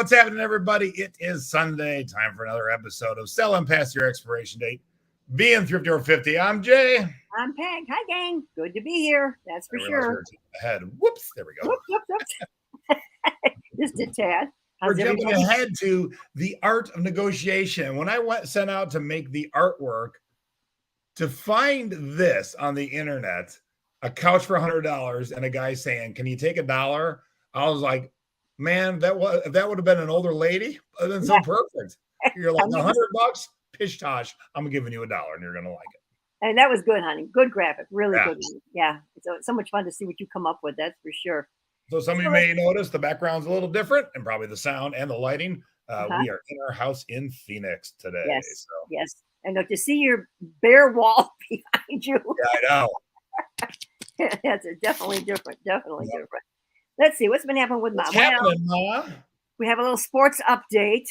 what's happening, everybody? It is Sunday. Time for another episode of Selling Past Your Expiration Date. Being Thrifty over 50. I'm Jay. I'm Peg. Hi, gang. Good to be here. That's for sure. Ahead. Whoops. There we go. Whoops. Just a tad. We're jumping ahead to the art of negotiation. When I sent out to make the artwork, to find this on the internet, a couch for $100 and a guy saying, "Can you take $1?" I was like, man, that would have been an older lady. That's so perfect. You're like $100, pish tosh. I'm giving you $1 and you're gonna like it. And that was good, honey. Good graphic, really good. Yeah, it's so much fun to see what you come up with. That's for sure. So some of you may notice the background's a little different, and probably the sound and the lighting. We are in our house in Phoenix today. Yes, yes. And to see your bare wall behind you. Yeah, I know. That's definitely different. Definitely different. Let's see what's been happening with Ma. We have a little sports update.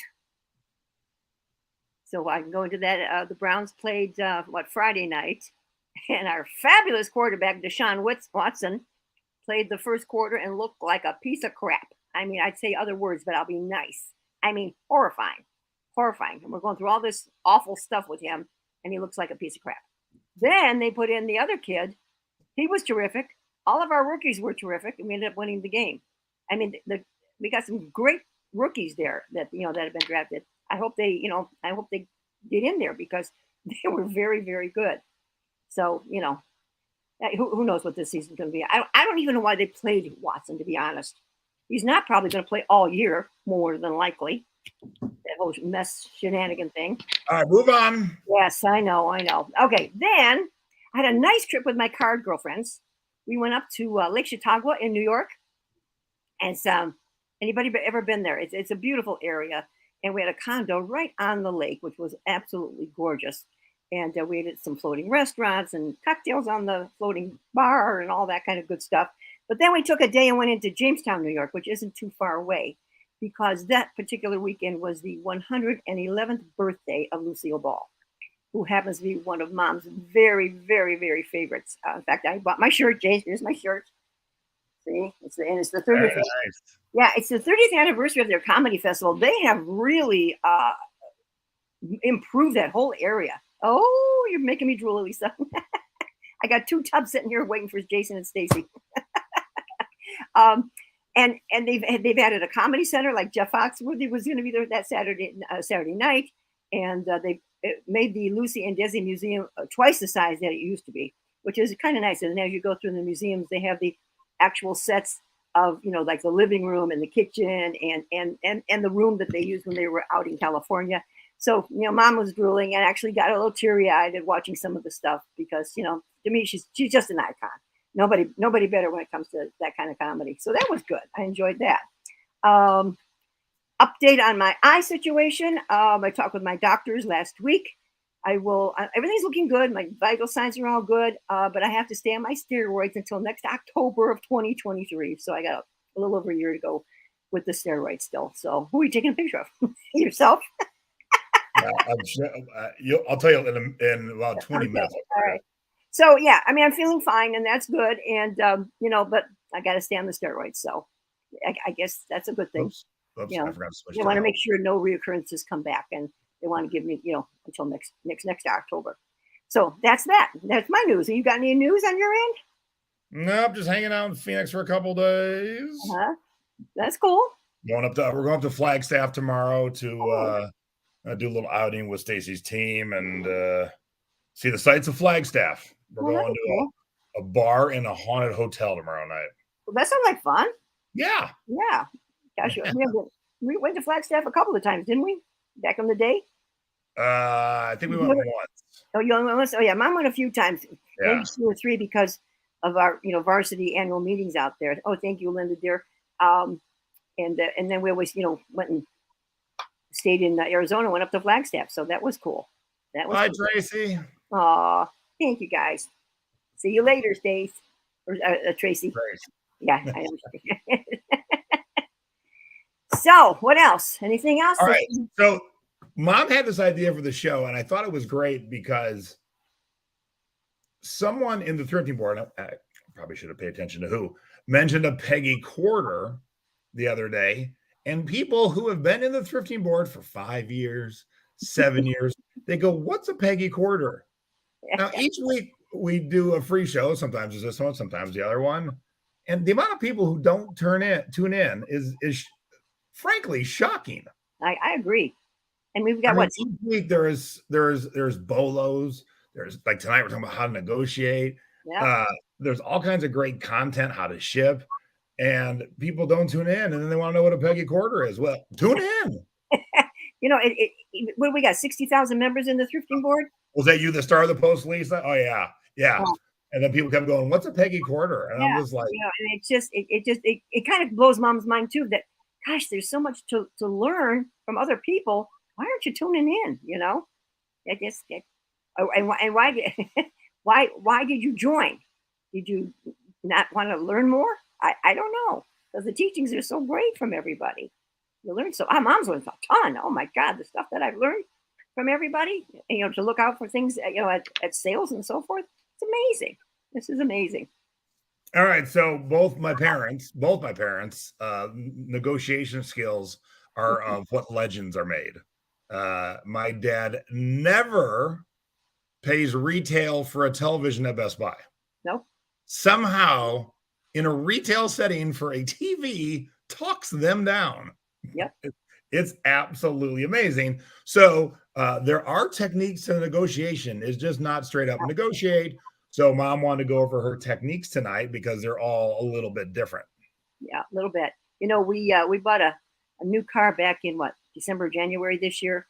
So I can go into that. The Browns played Friday night, and our fabulous quarterback Deshaun Watson played the first quarter and looked like a piece of crap. I mean, I'd say other words, but I'll be nice. I mean, horrifying. And we're going through all this awful stuff with him, and he looks like a piece of crap. Then they put in the other kid. He was terrific. All of our rookies were terrific, and we ended up winning the game. I mean, we got some great rookies there that have been drafted. I hope they get in there because they were very, very good. So, who knows what this season's going to be. I don't even know why they played Watson, to be honest. He's not probably going to play all year, more than likely. That whole mess shenanigan thing. All right, move on. Yes, I know. Okay, then I had a nice trip with my card girlfriends. We went up to Lake Chautauqua in New York. And anybody ever been there? It's a beautiful area. And we had a condo right on the lake, which was absolutely gorgeous. And we ate at some floating restaurants and cocktails on the floating bar and all that kind of good stuff. But then we took a day and went into Jamestown, New York, which isn't too far away, because that particular weekend was the 111th birthday of Lucille Ball, who happens to be one of Mom's very, very, very favorites. In fact, I bought my shirt, Jay. Here's my shirt. See, it's the 30th. Nice. Yeah, it's the 30th anniversary of their comedy festival. They have really improved that whole area. Oh, you're making me drool, Lisa. I got 2 tubs sitting here waiting for Jason and Stacy. And they've added a comedy center, like Jeff Foxworthy was going to be there that Saturday night, and they made the Lucy and Desi Museum twice the size that it used to be, which is kind of nice. And as you go through the museums, they have the actual sets of like the living room and the kitchen and the room that they used when they were out in California. So Mom was drooling and actually got a little teary-eyed at watching some of the stuff because to me she's just an icon. Nobody better when it comes to that kind of comedy. So that was good. I enjoyed that. Update on my eye situation. I talked with my doctors last week. Everything's looking good. My vital signs are all good, but I have to stay on my steroids until next October of 2023. So I got a little over a year to go with the steroids still. So who are you taking a picture of? Yourself? I'll tell you in about 20 minutes. All right. So yeah, I mean, I'm feeling fine, and that's good. And but I got to stay on the steroids. So I guess that's a good thing. Oops, they want to make sure no reoccurrences come back, and they want to give me, until next October. So that's that. That's my news. Have you got any news on your end? Nope, just hanging out in Phoenix for a couple days. That's cool. We're going up to Flagstaff tomorrow to do a little outing with Stacy's team and see the sights of Flagstaff. We're going to a bar in a haunted hotel tomorrow night. Well, that sounds like fun. Yeah. Yeah. Gosh, we went to Flagstaff a couple of times, didn't we? Back in the day? I think we went once. Oh, you only went once? Oh, yeah. Mine went a few times. Yeah. Maybe 2 or 3 because of our, varsity annual meetings out there. Oh, thank you, Linda, dear. And then we always, went and stayed in Arizona, went up to Flagstaff. So that was cool. Bye, cool. Tracy. Aw, thank you, guys. See you later, Stace. Or Tracy. Yeah, I know. So, what else? Anything else? All right. So, Mom had this idea for the show, and I thought it was great because someone in the thrifting board, I probably should have paid attention to who, mentioned a Peggy Quarter the other day. And people who have been in the thrifting board for 5 years, 7 years, they go, "What's a Peggy Quarter?" Now, each week we do a free show. Sometimes it's this one, sometimes the other one. And the amount of people who don't tune in is frankly shocking. I agree. And we've got I mean, what? each week there's bolos. There's like tonight we're talking about how to negotiate. Yeah. Uh, there's all kinds of great content, how to ship, and people don't tune in, and then they want to know what a Peggy Quarter is. Well, tune in. You know, what do we got? 60,000 members in the thrifting board. Was that you, the star of the post, Lisa? Oh yeah, yeah. Oh, And then people kept going, "What's a Peggy Quarter?" And I'm yeah. just like, You know, and it kind of blows mom's mind too that, gosh, there's so much to learn from other people. Why aren't you tuning in? You know, I guess. And why did why did you join? Did you not want to learn more? I don't know, because the teachings are so great from everybody. You learn so. Our mom's learned a ton. Oh my God, the stuff that I've learned from everybody. You know, to look out for things. You know, at sales and so forth. It's amazing. This is amazing. all right. So both my parents, negotiation skills are of what legends are made. My dad never pays retail for a television at Best Buy. No. Somehow, in a retail setting for a TV, talks them down. Yep. It's absolutely amazing. So there are techniques to the negotiation. It's just not straight up negotiate. So mom wanted to go over her techniques tonight because they're all a little bit different. Yeah, a little bit. You know, we bought a new car back in what, December, January this year.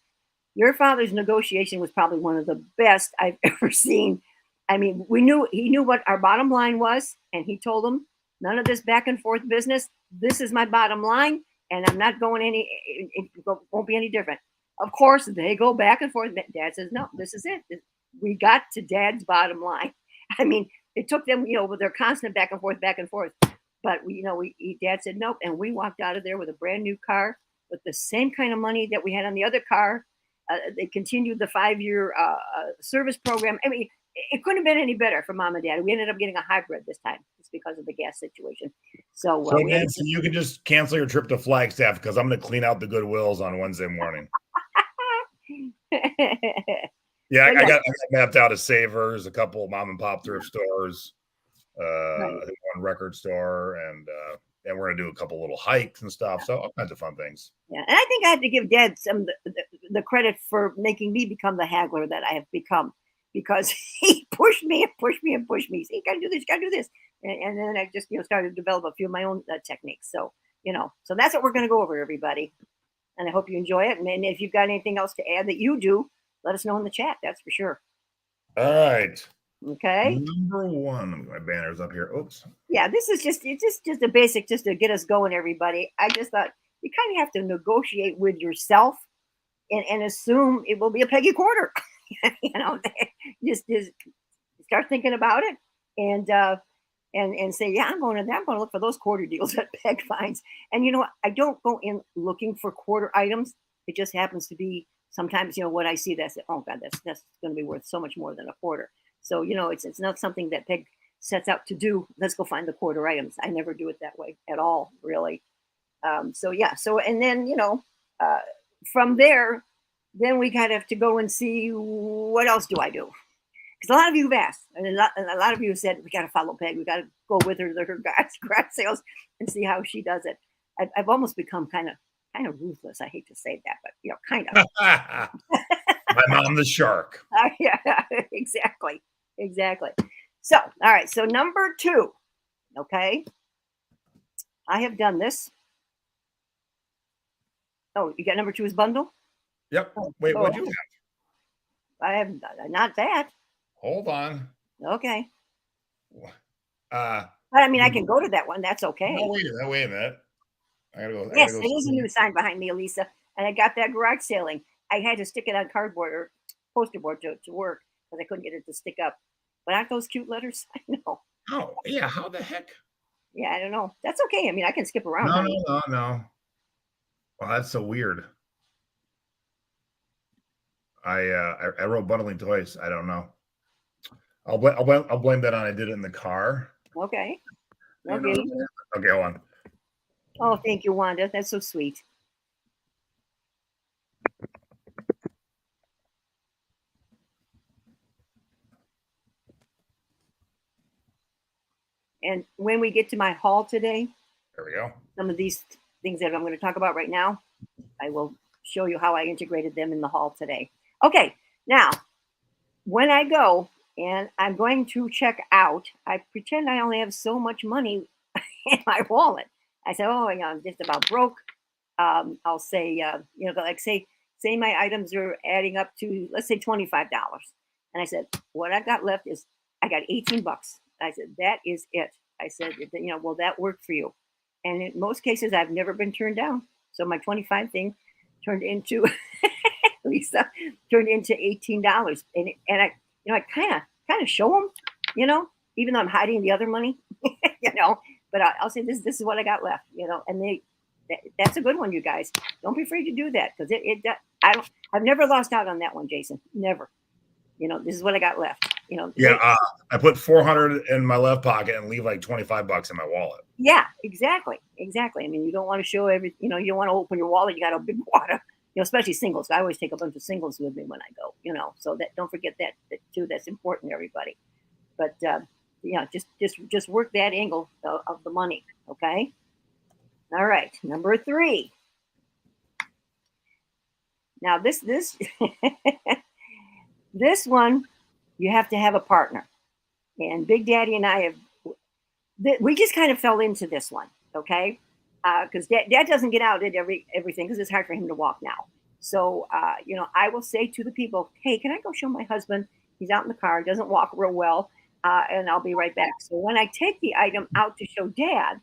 Your father's negotiation was probably one of the best I've ever seen. I mean, he knew what our bottom line was, and he told them, none of this back and forth business. This is my bottom line, and I'm not going it won't be any different. Of course, they go back and forth. Dad says, no, this is it. We got to Dad's bottom line. I mean, it took them, you know, with their constant back and forth, but Dad said nope, and we walked out of there with a brand new car with the same kind of money that we had on the other car. They continued the 5-year service program. I mean, it couldn't have been any better for mom and dad. We ended up getting a hybrid this time just because of the gas situation. So Nancy, you can just cancel your trip to Flagstaff because I'm going to clean out the Goodwills on Wednesday morning. Yeah, I got mapped out as Savers, a couple of mom and pop thrift stores, one record store, and we're gonna do a couple little hikes and stuff. So all kinds of fun things. Yeah, and I think I have to give Dad some the credit for making me become the haggler that I have become, because he pushed me and pushed me and pushed me. Say, you gotta do this, you gotta do this, and then I just started to develop a few of my own techniques. So so that's what we're gonna go over, everybody, and I hope you enjoy it. And if you've got anything else to add that you do, let us know in the chat. That's for sure. All right. Okay. Number one, my banner's up here. Oops. Yeah, this is just a basic, just to get us going, everybody. I just thought you kind of have to negotiate with yourself and assume it will be a Peggy Quarter. Just start thinking about it and say, yeah, I'm going to look for those quarter deals that Peg finds. And you know what? I don't go in looking for quarter items. It just happens to be sometimes, what I see, that's, oh God, that's going to be worth so much more than a quarter. So, it's not something that Peg sets out to do. Let's go find the quarter items. I never do it that way at all, really. And then, from there, then we kind of have to go and see, what else do I do? Because a lot of you have asked, and a lot of you have said, we got to follow Peg. We got to go with her to her garage sales and see how she does it. I've almost become kind of ruthless. I hate to say that, but kind of. My mom, the shark. Yeah, exactly. So, all right. So number 2. Okay. I have done this. Oh, you got number 2 is bundle? Yep. Wait, what'd you have? I have not that. Hold on. Okay. But I mean, I can go to that one. That's okay. No, wait a minute. I gotta go. Yes, it is a new sign behind me, Elisa. And I got that garage sailing. I had to stick it on cardboard or poster board to work because I couldn't get it to stick up. But aren't those cute letters? I know. Oh, yeah. How the heck? Yeah, I don't know. That's okay. I mean, I can skip around. No. Well, that's so weird. I wrote bundling toys. I don't know. I'll blame that on I did it in the car. Okay. Okay, hold on. Oh, thank you, Wanda. That's so sweet. And when we get to my haul today, There we go. some of these things that I'm going to talk about right now, I will show you how I integrated them in the haul today. Okay, now when I go and I'm going to check out, I pretend I only have so much money in my wallet. I say, oh, I'm just about broke. I'll say, like say my items are adding up to, let's say, $25. And I said, what I got left is I got 18 bucks. I said, that is it. I said, will that work for you? And in most cases, I've never been turned down. So my 25 thing turned into Lisa turned into $18, and I kind of show them, even though I'm hiding the other money, But I'll say this is what I got left, and that's a good one, you guys. Don't be afraid to do that because I've never lost out on that one, Jason. Never. This is what I got left. Yeah, I put 400 in my left pocket and leave like 25 bucks in my wallet. Yeah, exactly. I mean, you don't want to show you don't want to open your wallet. You got a big water, especially singles. I always take a bunch of singles with me when I go, so that don't forget that too. That's important, everybody. But just work that angle of the money. Okay. All right. Number 3. Now this this one, you have to have a partner. And Big Daddy and I we just kind of fell into this one, okay? Because Dad doesn't get out at everything because it's hard for him to walk now. So, I will say to the people, hey, can I go show my husband? He's out in the car, doesn't walk real well, and I'll be right back. So when I take the item out to show Dad,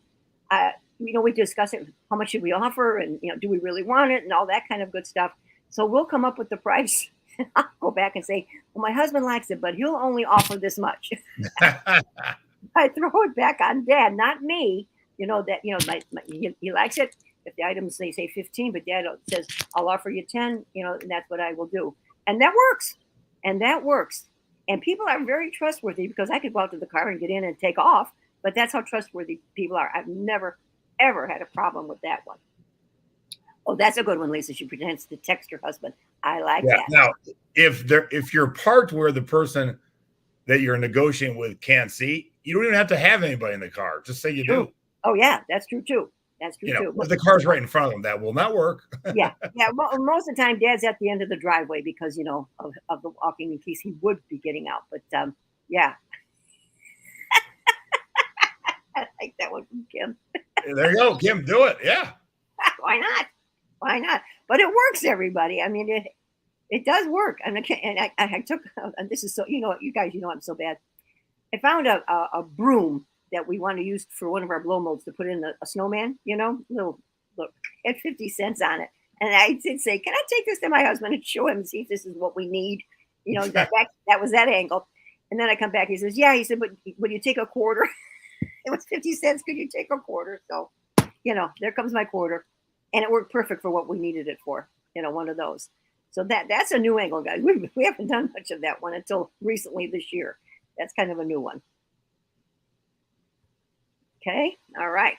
we discuss it. How much should we offer? And, do we really want it? And all that kind of good stuff. So we'll come up with the price. I'll go back and say, well, my husband likes it, but he'll only offer this much. I throw it back on Dad, not me. He likes it. If the items they say 15, but Dad says I'll offer you 10, and that's what I will do, and that works. And people are very trustworthy because I could go out to the car and get in and take off, but that's how trustworthy people are. I've never ever had a problem with that one. Oh, that's a good one, Lisa. She pretends to text her husband. I like that. Now, if you're parked where the person that you're negotiating with can't see, you don't even have to have anybody in the car. Just say you do. Oh yeah, that's true too. Too. If the car's right in front of them, that will not work. yeah. Well, most of the time, Dad's at the end of the driveway because of the walking in case he would be getting out. But yeah, I like that one from Kim. There you go, Kim. Do it. Yeah. Why not? But it works, everybody. I mean, it does work. And I took, and this is so, you guys, I'm so bad. I found a broom that we want to use for one of our blow molds to put in a snowman, little, had 50 cents on it. And I did say, can I take this to my husband and show him and see if this is what we need? That was that angle. And then I come back, he says, yeah, he said, but would you take a quarter? It was 50 cents. Could you take a quarter? So, there comes my quarter. And it worked perfect for what we needed it for, one of those. So that's a new angle, guys. We haven't done much of that one until recently this year. That's kind of a new one. Okay. All right.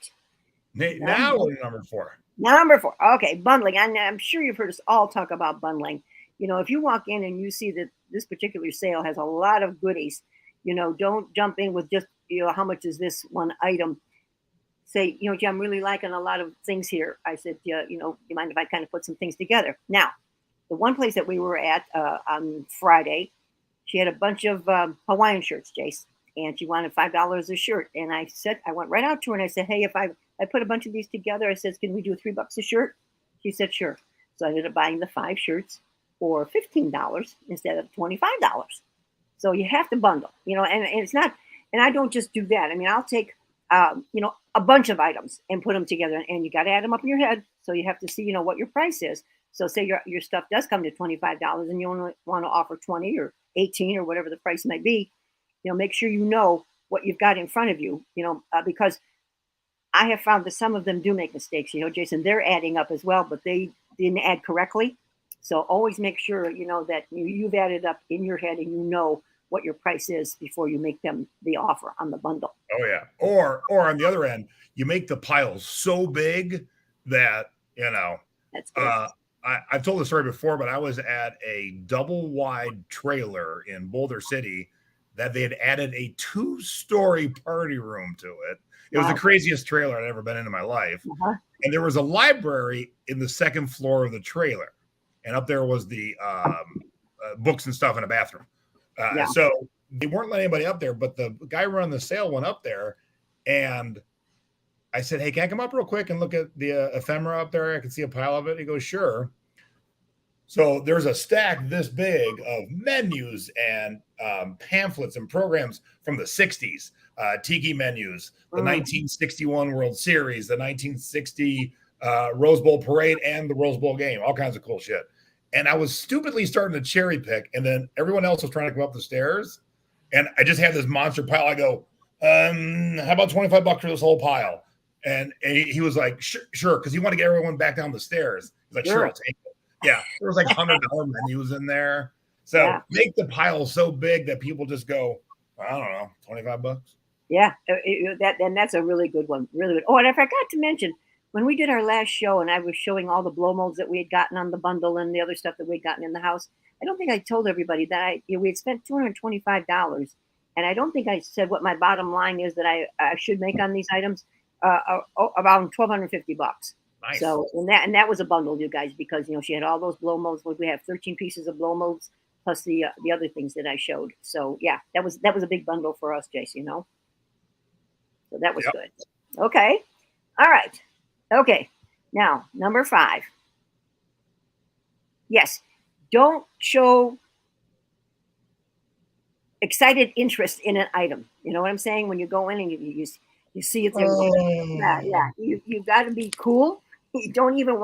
Now we're number 4. Number 4. Okay. Bundling. I'm sure you've heard us all talk about bundling. If you walk in and you see that this particular sale has a lot of goodies, don't jump in with just, how much is this one item? Say, gee, I'm really liking a lot of things here. I said, you mind if I kind of put some things together? Now, the one place that we were at on Friday, she had a bunch of Hawaiian shirts, Jace, and she wanted $5 a shirt. And I went right out to her and I said, hey, if I put a bunch of these together, I said, can we do $3 a shirt? She said, sure. So I ended up buying the 5 shirts for $15 instead of $25. So you have to bundle, and it's not, and I don't just do that. I mean, I'll take, a bunch of items and put them together, and you got to add them up in your head. So you have to see, what your price is. So say your stuff does come to $25 and you only want to offer 20 or 18 or whatever the price might be, make sure you know what you've got in front of you, because I have found that some of them do make mistakes, Jason, they're adding up as well, but they didn't add correctly. So always make sure, that you've added up in your head and what your price is before you make them the offer on the bundle. Oh yeah. Or on the other end, you make the pile so big that, That's good. I've told the story before, but I was at a double wide trailer in Boulder City that they had added a 2-story party room to it. It was the craziest trailer I'd ever been in my life. Uh-huh. And there was a library in the second floor of the trailer. And up there was the books and stuff in a bathroom. So they weren't letting anybody up there, but the guy running the sale went up there, and I said, "Hey, can I come up real quick and look at the ephemera up there? I can see a pile of it." He goes, "Sure." So there's a stack this big of menus and pamphlets and programs from the 60s, tiki menus, the 1961 World Series, the 1960 Rose Bowl Parade, and the Rose Bowl game, all kinds of cool shit. And I was stupidly starting to cherry pick, and then everyone else was trying to come up the stairs, and I just had this monster pile. I go, how about $25 for this whole pile? And he was like, sure, because he wanted to get everyone back down the stairs. He's like, sure, I'll take it. Yeah, there was like $100 menus in there. So make the pile so big that people just go, I don't know, $25. Yeah, that's a really good one. Really good. Oh, and I forgot to mention, when we did our last show and I was showing all the blow molds that we had gotten on the bundle and the other stuff that we'd gotten in the house, I don't think I told everybody that we had spent $225. And I don't think I said what my bottom line is that I should make on these items, around $1,250. Nice. So and that was a bundle, you guys, because she had all those blow molds. We have 13 pieces of blow molds plus the other things that I showed. So yeah, that was a big bundle for us, Jace. So that was good. Okay, all right. Okay, now number 5. Yes, don't show excited interest in an item. You know what I'm saying? When you go in and you see it there. You've got to be cool. You don't even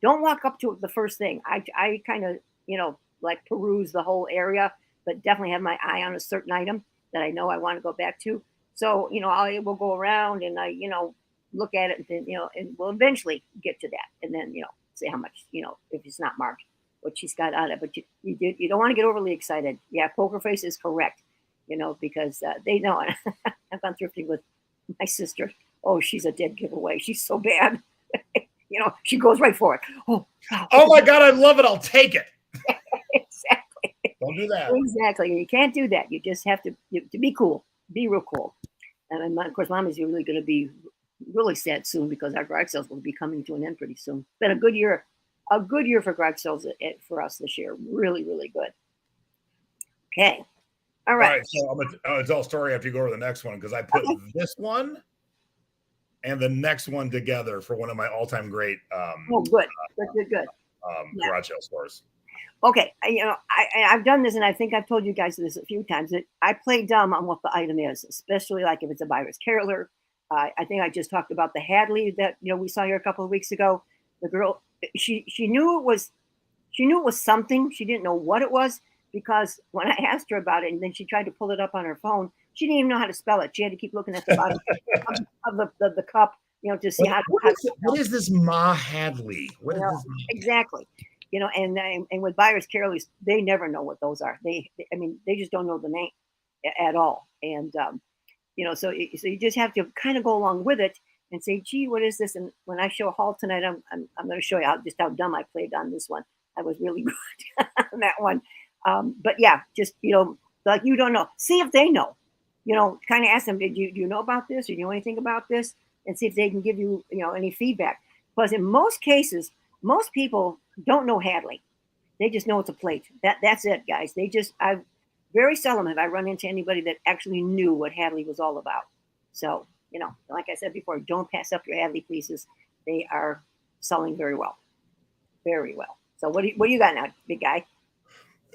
don't walk up to the first thing. I kind of like peruse the whole area, but definitely have my eye on a certain item that I know I want to go back to. So I will go around and I look at it, and then and we'll eventually get to that, and then say how much if it's not marked what she's got on it. But you don't want to get overly excited. Yeah, poker face is correct. Because they know. I've gone thrifting with my sister. Oh, she's a dead giveaway. She's so bad. She goes right for it. Oh my God, I love it. I'll take it. Exactly. Don't do that. Exactly. You can't do that. You just have to be cool. Be real cool. And of course, Mom is really going to be really sad soon because our garage sales will be coming to an end pretty soon. It's been a good year for garage sales for us this year. Really, really good. Okay. All right. So I'm going to tell a story after you go over the next one, because I put this one and the next one together for one of my all-time great good. garage sale stores. Okay. I've done this, and I think I've told you guys this a few times, that I play dumb on what the item is, especially like if it's a buyer's caroler. I think I just talked about the Hadley that we saw here a couple of weeks ago. The girl, she knew it was something. She didn't know what it was, because when I asked her about it, and then she tried to pull it up on her phone, she didn't even know how to spell it. She had to keep looking at the bottom of the cup, to see what is this Ma Hadley? What is this? Exactly. And with buyers careless, they never know what those are. They just don't know the name at all. And so you just have to kind of go along with it and say, gee, what is this? And when I show a haul tonight, I'm going to show you how dumb I played on this one. I was really good on that one. But yeah, just, like, you don't know. See if they know, kind of ask them, do you know about this? Or do you know anything about this? And see if they can give you, any feedback. Because in most cases, most people don't know Hadley. They just know it's a plate. That's it, guys. I very seldom have I run into anybody that actually knew what Hadley was all about. So, like I said before, don't pass up your Hadley pieces. They are selling very well. Very well. So what do you got now, big guy?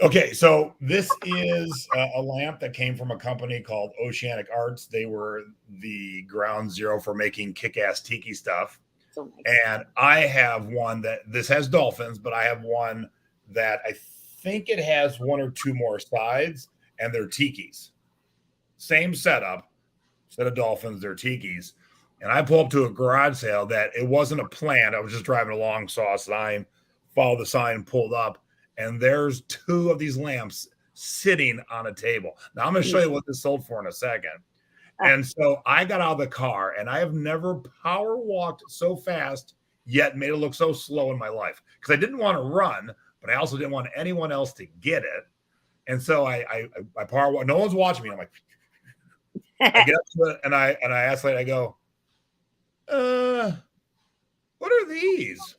Okay, so this is a lamp that came from a company called Oceanic Arts. They were the ground zero for making kick-ass tiki stuff. So nice. And I have one this has dolphins, but I have one that I think it has one or two more sides, and they're tikis. Same setup, set of dolphins, they're tikis. And I pull up to a garage sale that it wasn't a plant. I was just driving along, saw a sign, followed the sign, pulled up, and there's two of these lamps sitting on a table. Now I'm going to show you what this sold for in a second. And so I got out of the car, and I have never power walked so fast yet made it look so slow in my life, because I didn't want to run, but I also didn't want anyone else to get it. And so I power walk. No one's watching me. I'm like, I get up to it, and I ask lady, I go, what are these?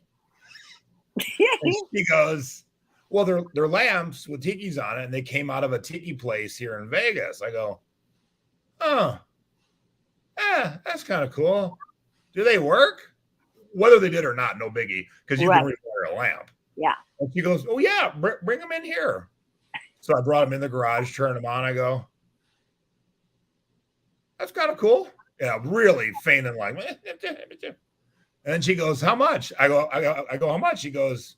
And she goes, well, they're lamps with tikis on it, and they came out of a tiki place here in Vegas. I go, oh, that's kind of cool. Do they work? Whether they did or not, no biggie, because you can rewire a lamp. Yeah. And she goes, oh, yeah, bring them in here. So I brought them in the garage, turned them on. I go, that's kind of cool. Yeah, really feigning like, and then she goes, how much? I go, how much? She goes,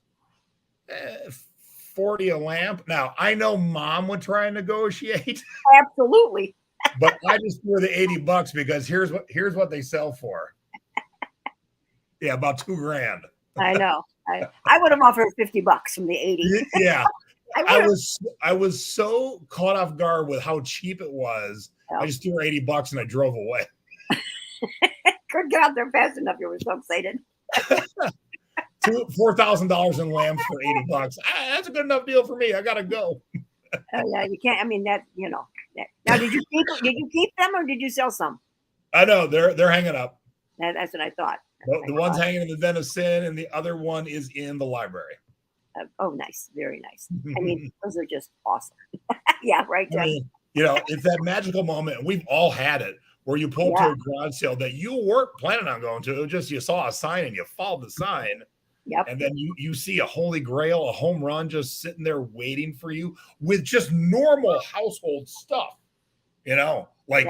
40 a lamp. Now, I know Mom would try and negotiate. Absolutely. But I just threw the $80 because here's what they sell for. Yeah, about $2,000. I know. I would have offered $50 from the 80. Yeah. I was so caught off guard with how cheap it was. Yeah. I just threw her $80 and I drove away. Couldn't get out there fast enough. You were so excited. $4,000 in lamps for $80. That's a good enough deal for me. I gotta go. Oh yeah, you can't. I mean that. Now, did you keep them or did you sell some? I know they're hanging up. That's what I thought. The one's hanging in the Den of Sin, and the other one is in the library. Oh, nice, very nice. I mean, those are just awesome. Yeah, right. I mean, it's that magical moment, and we've all had it, where you pull to a garage sale that you weren't planning on going to. It was just you saw a sign and you followed the sign. Yep. And then you see a holy grail, a home run just sitting there waiting for you with just normal household stuff, like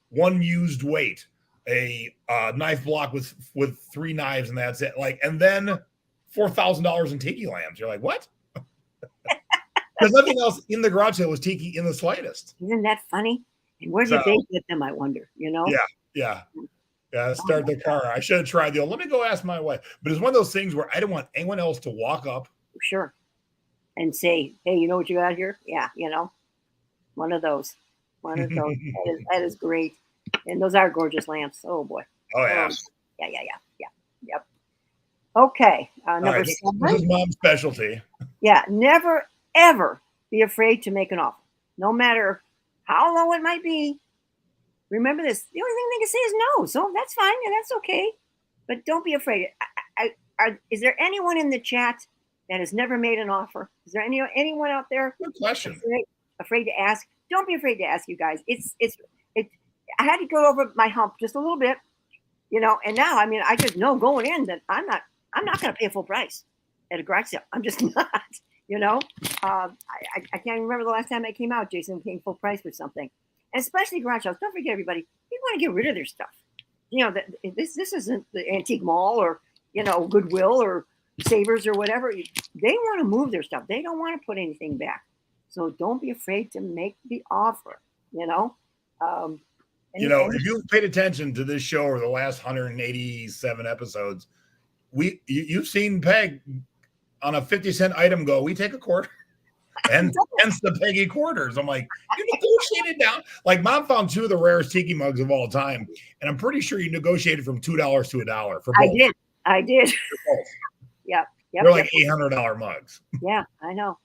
one used weight, a knife block with 3 knives, and that's it. And then $4,000 in tiki lamps. You're like, what? There's nothing else in the garage sale was tiki in the slightest. Isn't that funny? And where did they get them, I wonder, Yeah. Start the car. I should have tried let me go ask my wife. But it's one of those things where I don't want anyone else to walk up. Sure. And say, hey, you know what you got here? Yeah, one of those. That is great. And those are gorgeous lamps. Oh, boy. Oh, yeah. Yeah. Yep. Okay. Number 7. This is Mom's specialty. Yeah. Never, ever be afraid to make an offer. No matter how low it might be. Remember this. The only thing they can say is no. So that's fine. And that's okay. But don't be afraid. Is there anyone in the chat that has never made an offer? Is there anyone out there? Good question. Afraid to ask? Don't be afraid to ask, you guys. I had to go over my hump just a little bit, and now, I just know going in that I'm not going to pay full price at a garage sale. I'm just not, I can't remember the last time I came out, Jason, paying full price for something. And especially garage sales. Don't forget, everybody, they want to get rid of their stuff. This isn't the antique mall or, Goodwill or Savers or whatever. They want to move their stuff. They don't want to put anything back. So don't be afraid to make the offer, if you've paid attention to this show over the last 187 episodes, you've seen Peg on a 50-cent item go, we take a quarter. And hence the Peggy Quarters. I'm like, you negotiated down. Like, Mom found 2 of the rarest tiki mugs of all time, and I'm pretty sure you negotiated from $2 to $1 for both. I did. Yep. They're like $800 mugs. Yeah, I know.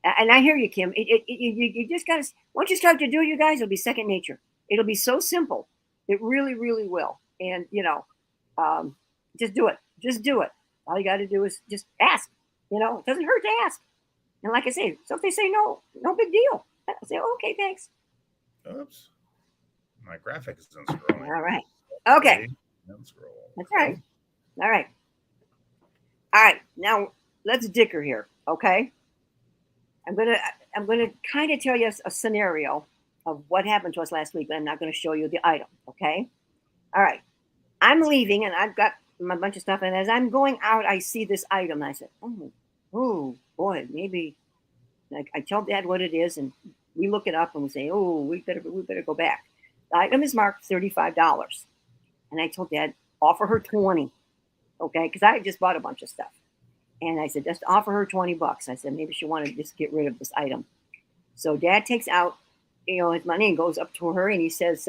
And I hear you, Kim. You just got to. Once you start to do it, you guys, it'll be second nature. It'll be so simple. It really, really will. And just do it. Just do it. All you got to do is just ask. It doesn't hurt to ask. And like I say, so if they say no, no big deal. I say, okay, thanks. Oops. My graphic isn't scrolling. All right. Okay. That's right. All right. All right. Now let's dicker here. Okay. I'm gonna kind of tell you a scenario of what happened to us last week, but I'm not going to show you the item. Okay. All right. I'm leaving and I've got my bunch of stuff. And as I'm going out, I see this item. And I said, oh boy, maybe. Like, I tell Dad what it is, and we look it up and we say, oh, we better go back. The item is marked $35, and I told Dad, offer her 20, okay? Because I had just bought a bunch of stuff, and I said, just offer her $20. I said maybe she wanted to just get rid of this item. So Dad takes out, his money and goes up to her and he says,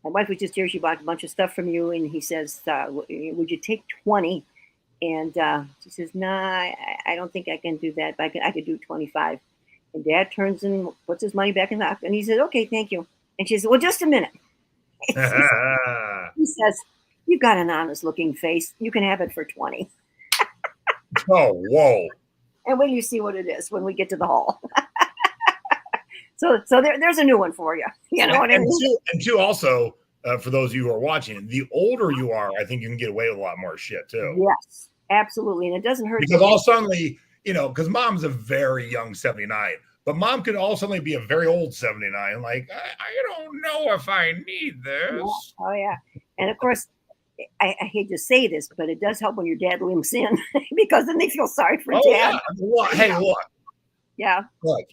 my wife was just here. She bought a bunch of stuff from you, and he says, "Would you take 20?" And she says, "Nah, I don't think I can do that. But I could do 25." And Dad turns and puts his money back in the box, and he says, "Okay, thank you." And she says, "Well, just a minute." He says, "You got an honest-looking face. You can have it for 20." Oh, whoa. And when you see what it is when we get to the hall. So there's a new one for you. You know what I mean? And two, also, for those of you who are watching, the older you are, I think you can get away with a lot more shit too. Yes, absolutely. And it doesn't hurt. Because all suddenly, because mom's a very young 79, but mom could all suddenly be a very old 79. Like, I don't know if I need this. Yeah. Oh, yeah. And of course, I hate to say this, but it does help when your dad limps in because then they feel sorry for dad. Yeah. Well, hey, look. Yeah. Look,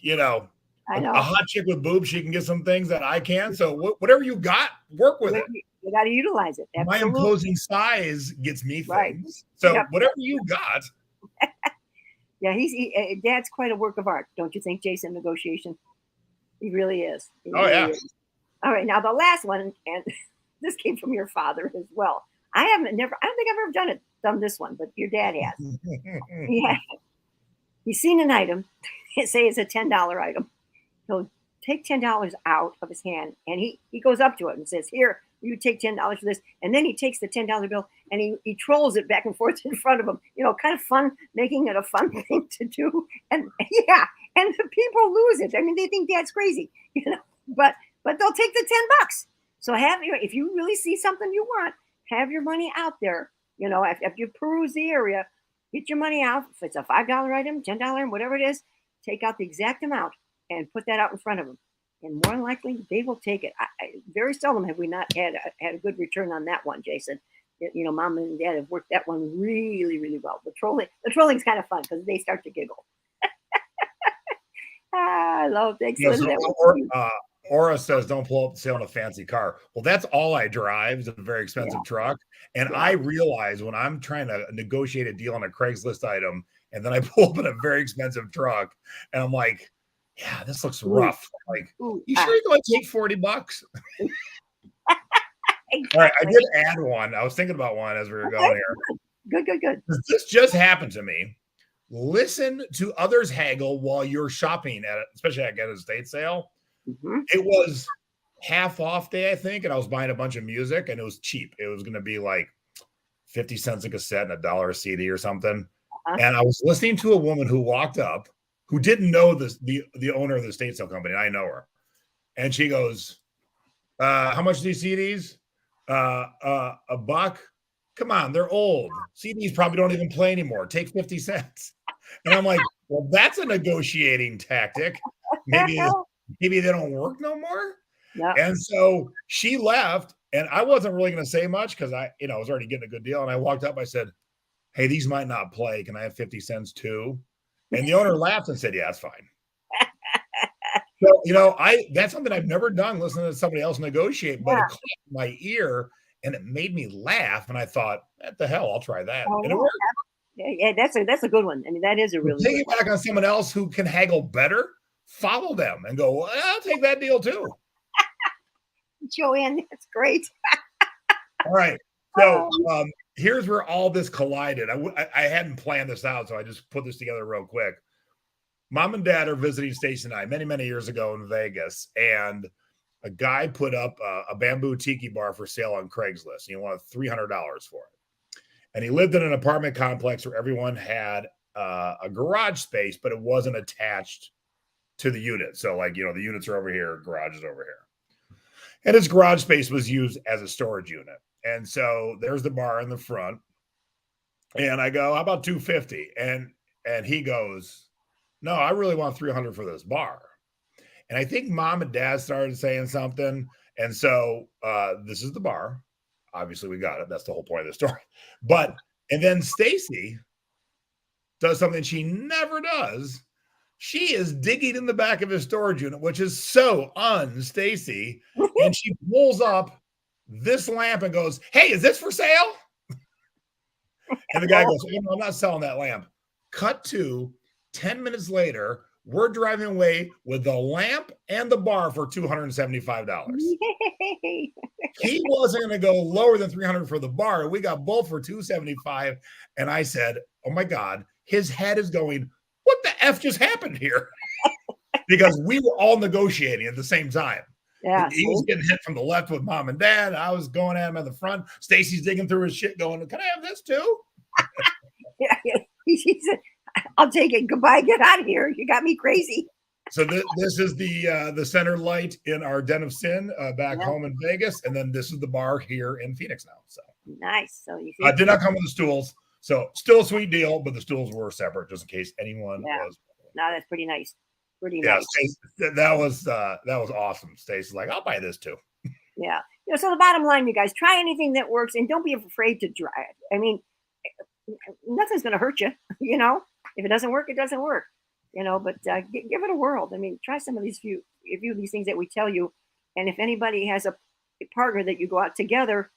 I know. A hot chick with boobs, she can get some things that I can. So whatever you got, work with it. You got to utilize it. Absolutely. My imposing size gets me things. Right. So whatever you got. Yeah, Dad's quite a work of art, don't you think, Jason? Negotiation. He really is. He really is. All right, now the last one, and this came from your father as well. I don't think I've ever done this one, but your dad has. He's seen an item, say it's a $10 item. He'll take $10 out of his hand, and he goes up to it and says, "Here, you take $10 for this." And then he takes the $10 bill and he trolls it back and forth in front of him. Kind of fun, making it a fun thing to do. And and the people lose it. I mean, they think Dad's crazy, but they'll take the $10. So if you really see something you want, have your money out there. If you peruse the area, get your money out. If it's a $5 item, $10, whatever it is, take out the exact amount and put that out in front of them. And more than likely, they will take it. Very seldom have we not had a good return on that one, Jason. Mom and Dad have worked that one really, really well. The trolling's kind of fun because they start to giggle. I love thanks. Aura says, "Don't pull up to sale in a fancy car." Well, that's all I drive is a very expensive truck. And I realize when I'm trying to negotiate a deal on a Craigslist item, and then I pull up in a very expensive truck, and I'm like, "Yeah, this looks rough." Like, you sure you're going to take $40? All right, I did add one. I was thinking about one as we were going here. Good. This just happened to me. Listen to others haggle while you're shopping especially at an estate sale. Mm-hmm. It was half off day, I think, and I was buying a bunch of music, and it was cheap. It was going to be like 50 cents a cassette and $1 a CD or something. And I was listening to a woman who walked up, who didn't know the owner of the estate sale company. I know her. And she goes, "How much are these CDs? $1? Come on, they're old. CDs probably don't even play anymore. Take 50 cents. And I'm like, well, that's a negotiating tactic. Maybe they don't work no more. Yeah. And so she left, and I wasn't really going to say much because I was already getting a good deal. And I walked up, I said, "Hey, these might not play. Can I have 50 cents too?" And the owner laughed and said, "Yeah, it's fine." So, that's something I've never done, listening to somebody else negotiate, but it caught my ear and it made me laugh. And I thought, what the hell, I'll try that. And it worked. Yeah, that's a good one. I mean, that is a really good one. Take it back on someone else who can haggle better, follow them and go, "Well, I'll take that deal too." Joanne, that's great. All right. So here's where all this collided. I hadn't planned this out, so I just put this together real quick. Mom and Dad are visiting Station 9 many, many years ago in Vegas, and a guy put up a bamboo tiki bar for sale on Craigslist. He wanted $300 for it. And he lived in an apartment complex where everyone had a garage space, but it wasn't attached to the unit. So, the units are over here, garage is over here. And his garage space was used as a storage unit. And so there's the bar in the front. And I go, "How about $250?" And he goes, "No, I really want $300 for this bar." And I think Mom and Dad started saying something. And so this is the bar. Obviously, we got it. That's the whole point of the story. And then Stacy does something she never does. She is digging in the back of his storage unit, which is so un-Stacy. And she pulls up this lamp and goes, "Hey, is this for sale?" And the guy goes, "I'm not selling that lamp." Cut to 10 minutes later, we're driving away with the lamp and the bar for $275. Yay. He wasn't going to go lower than 300 for the bar. We got both for 275. And I said, oh my God, his head is going, what the F just happened here? Because we were all negotiating at the same time. Yeah, he was getting hit from the left with mom and dad. I was going at him at the front. Stacy's digging through his shit going, can I have this too? Yeah, he said, I'll take it. Goodbye. Get out of here. You got me crazy. So this is the center light in our den of sin back home in Vegas, and then this is the bar here in Phoenix now. So nice. So you did not come with the stools, so still a sweet deal, but the stools were separate just in case anyone was. No, that's pretty nice. Pretty nice. That was awesome. Stacy's like, I'll buy this too. Yeah. So the bottom line, you guys, try anything that works, and don't be afraid to try it. I mean, nothing's going to hurt you. If it doesn't work, it doesn't work. But give it a whirl. I mean, try some of these few of these things that we tell you. And if anybody has a partner that you go out together,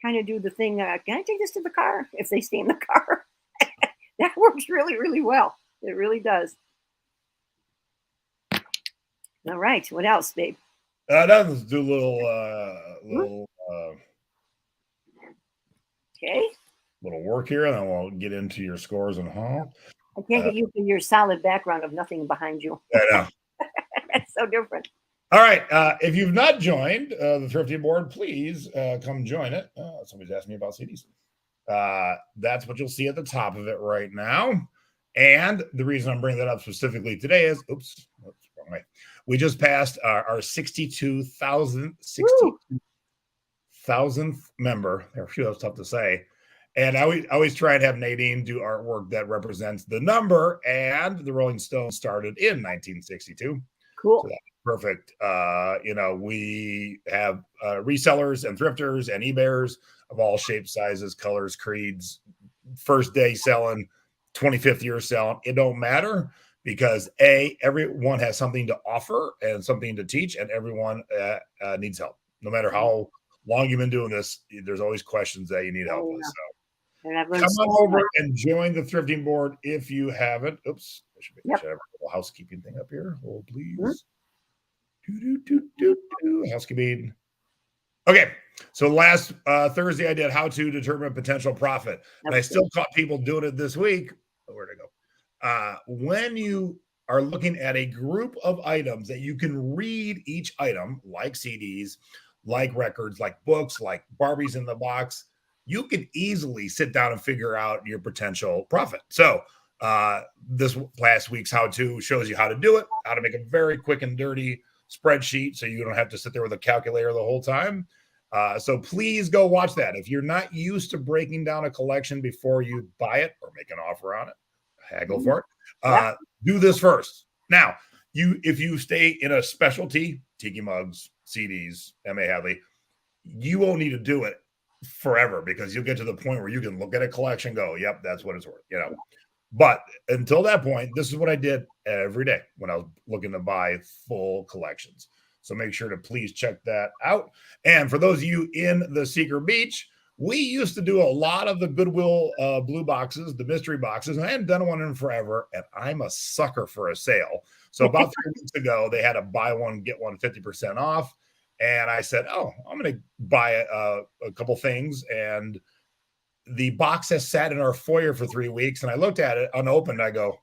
kind of do the thing, can I take this to the car? If they stay in the car, that works really, really well. It really does. All right. What else, babe? Let's do a little okay. Little work here, and then we'll get into your scores and haul. I can't get used to your solid background of nothing behind you. I know. That's so different. All right. If you've not joined the Thrifting board, please come join it. Somebody's asking me about CDs. That's what you'll see at the top of it right now. And the reason I'm bringing that up specifically today is, wrong way. We just passed our 62,000th member. That was tough to say. And I always try and have Nadine do artwork that represents the number. And the Rolling Stones started in 1962. Cool. So that's perfect. We have resellers and thrifters and eBayers of all shapes, sizes, colors, creeds, first day selling, 25th year selling. It don't matter because everyone has something to offer and something to teach, and everyone needs help. No matter how long you've been doing this, there's always questions that you need help with. So come on over and join the Thrifting board if you haven't. I should have a little housekeeping thing up here. Hold, please. Housekeeping. Okay, so last Thursday I did how to determine potential profit, and I still caught people doing it this week. Where'd it go? When you are looking at a group of items that you can read each item, like CDs, like records, like books, like Barbies in the box, you can easily sit down and figure out your potential profit. So this last week's how-to shows you how to do it, how to make a very quick and dirty spreadsheet so you don't have to sit there with a calculator the whole time. So please go watch that. If you're not used to breaking down a collection before you buy it or make an offer on it, haggle for it, do this first. Now, if you stay in a specialty, tiki mugs, CDs, M.A. Hadley, you won't need to do it forever because you'll get to the point where you can look at a collection and go, yep, that's what it's worth, But until that point, this is what I did every day when I was looking to buy full collections. So make sure to please check that out. And for those of you in the Secret Beach, we used to do a lot of the Goodwill blue boxes, the mystery boxes, and I hadn't done one in forever, and I'm a sucker for a sale. So about 3 weeks ago, they had a buy one, get one 50% off. And I said, I'm going to buy a couple things. And the box has sat in our foyer for 3 weeks. And I looked at it unopened. I go,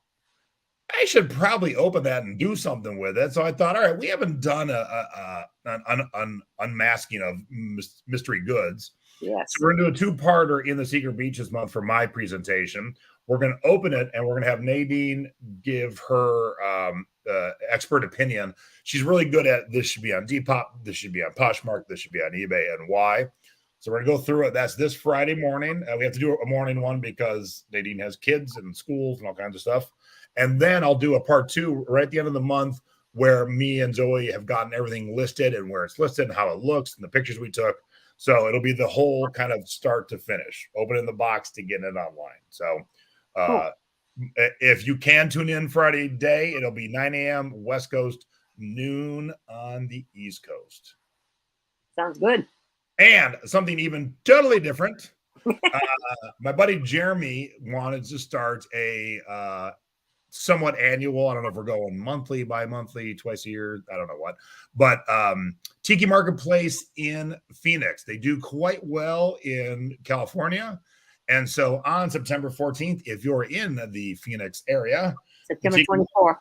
I should probably open that and do something with it. So I thought, all right, we haven't done an unmasking of mystery goods. Yes. So we're going to do a two-parter in the Secret Beach this month for my presentation. We're going to open it, and we're going to have Nadine give her expert opinion. She's really good at this should be on Depop, this should be on Poshmark, this should be on eBay, and why. So we're going to go through it. That's this Friday morning. We have to do a morning one because Nadine has kids and schools and all kinds of stuff. And then I'll do a part two right at the end of the month where me and Zoe have gotten everything listed and where it's listed and how it looks and the pictures we took. So it'll be the whole kind of start to finish, opening the box to getting it online. So if you can tune in Friday day, it'll be 9 a.m. West Coast, noon on the East Coast. Sounds good. And something even totally different. My buddy Jeremy wanted to start a somewhat annual. I don't know if we're going monthly, bi-monthly, twice a year. I don't know what, but Tiki Marketplace in Phoenix. They do quite well in California. And so on September 14th, if you're in the Phoenix area, September 24.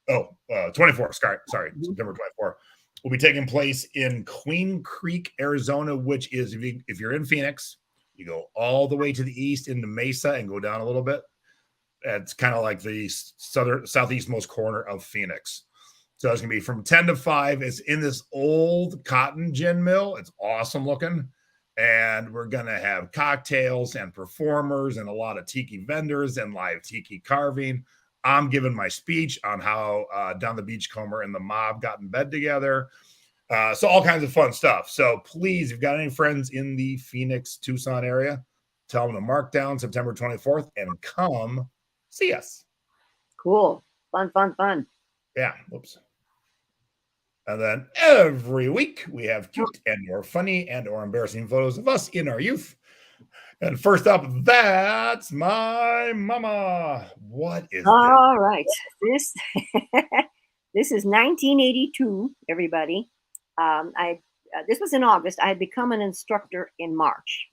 24. 24. Sorry, September 24 will be taking place in Queen Creek, Arizona, which is if you're in Phoenix, you go all the way to the east into Mesa and go down a little bit. It's kind of like the southeastmost corner of Phoenix. So it's going to be from 10 to 5. It's in this old cotton gin mill. It's awesome looking. And we're going to have cocktails and performers and a lot of tiki vendors and live tiki carving. I'm giving my speech on how Don the Beachcomber and the mob got in bed together. So all kinds of fun stuff. So please, if you've got any friends in the Phoenix, Tucson area, tell them to mark down September 24th and come see us. Cool. Fun. Yeah. Whoops. And then every week we have cute and or funny and or embarrassing photos of us in our youth. And first up, that's my mama. What is all right? This this is 1982. Everybody, this was in August. I had become an instructor in March,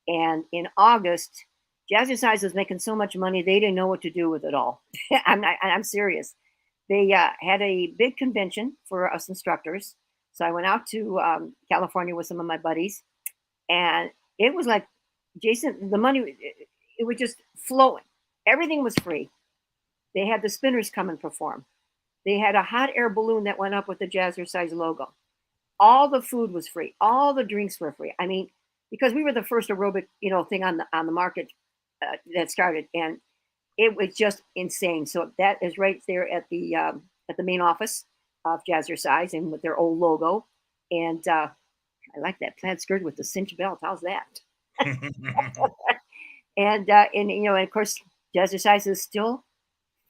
and in August, Jazzercise was making so much money they didn't know what to do with it all. I'm serious. They had a big convention for us instructors, so I went out to California with some of my buddies, and it was like, Jason, the money, it was just flowing. Everything was free. They had the spinners come and perform. They had a hot air balloon that went up with the Jazzercise logo. All the food was free. All the drinks were free. I mean, because we were the first aerobic, thing on the market that started, and it was just insane. So that is right there at the main office of Jazzercise and with their old logo. And I like that plaid skirt with the cinch belt. How's that? and of course, Jazzercise is still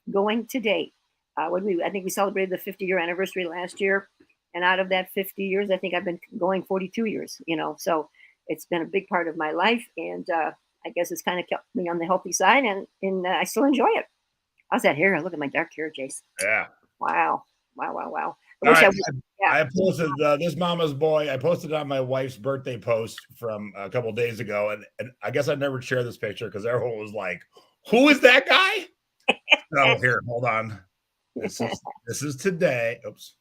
going today. I think we celebrated the 50-year anniversary last year, and out of that 50 years, I think I've been going 42 years. So it's been a big part of my life, and I guess it's kind of kept me on the healthy side, and I still enjoy it. How's that hair? Look at my dark hair, Jace. Yeah. Wow. I posted this mama's boy. I posted on my wife's birthday post from a couple days ago, and I guess I never shared this picture because everyone was like, "Who is that guy?" Oh, here, hold on. This is today. Oops,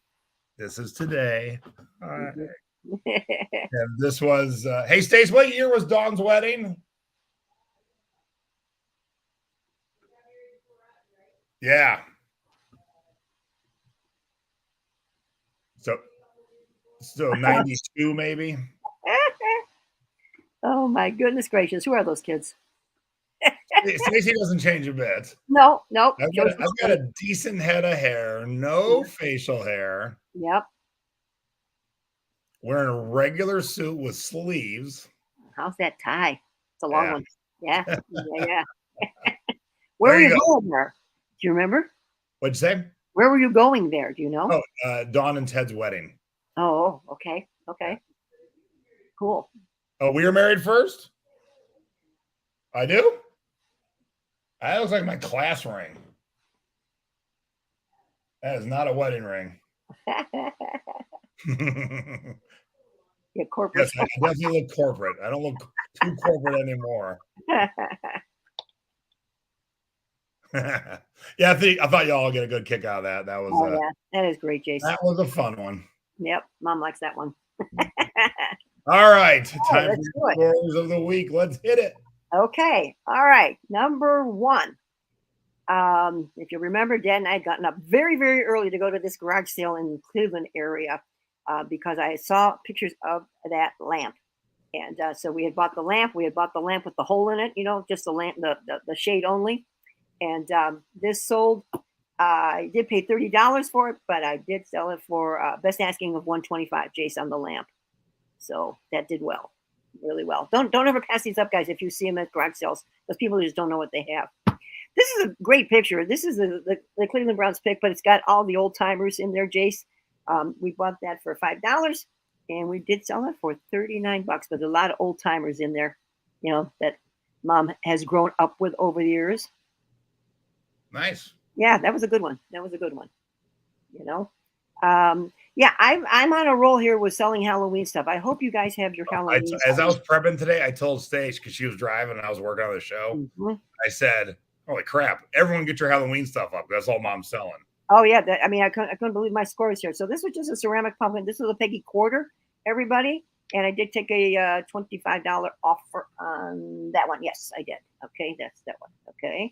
this is today. And this was. Hey, Stace, what year was Dawn's wedding? Yeah. So 92 maybe. Oh my goodness gracious! Who are those kids? Stacey doesn't change a bit. No. I've got a decent head of hair, no facial hair. Yep. Wearing a regular suit with sleeves. How's that tie? It's a long one. Yeah. Where were you going there? Do you remember? What'd you say? Where were you going there? Do you know? Oh, Dawn and Ted's wedding. Oh, okay. Cool. Oh, we were married first? I do? That looks like my class ring. That is not a wedding ring. Yeah, corporate. Yes, I definitely look corporate. I don't look too corporate anymore. Yeah, I thought y'all get a good kick out of that. That was that is great, Jason. That was a fun one. Yep, Mom likes that one. All right, time for stories of the week. Let's hit it. Okay, all right. Number one. If you remember, Dad and I had gotten up very, very early to go to this garage sale in the Cleveland area because I saw pictures of that lamp. And so we had bought the lamp. We had bought the lamp with the hole in it, just the lamp, the shade only. And this sold. I did pay $30 for it, but I did sell it for best asking of $125, Jace, on the lamp. So that did well, really well. Don't ever pass these up, guys, if you see them at garage sales, because people just don't know what they have. This is a great picture. This is the Cleveland Browns pick, but it's got all the old timers in there, Jace. We bought that for $5, and we did sell it for $39. But a lot of old timers in there, that Mom has grown up with over the years. Nice. Yeah, that was a good one. That was a good one. You know, yeah, I'm on a roll here with selling Halloween stuff. I hope you guys have your Halloween As I stuff. was prepping today, I told Stace because she was driving and I was working on the show. Mhm. I said, "Holy crap! Everyone get your Halloween stuff up. That's all Mom's selling." Oh yeah, I mean, I couldn't believe my scores here. So this was just a ceramic pumpkin. This was a Peggy Quarter, everybody, and I did take a $25 offer on that one. Yes, I did. Okay, that's that one. Okay,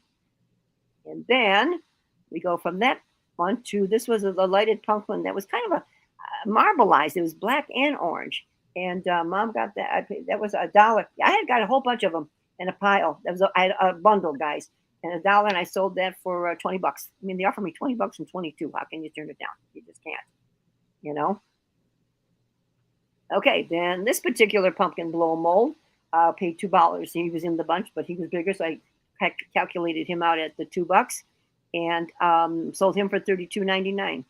and then we go from that one to this was a lighted pumpkin that was kind of a marbleized. It was black and orange, and Mom got that. That was $1. I had got a whole bunch of them in a pile. That was I had a bundle, guys, and $1, and I sold that for $20. I mean, they offered me $20 and 22. How can you turn it down? You just can't, you know. Okay, then this particular pumpkin blow mold paid $2. He was in the bunch, but he was bigger, so I calculated him out at the $2 and sold him for $32.99.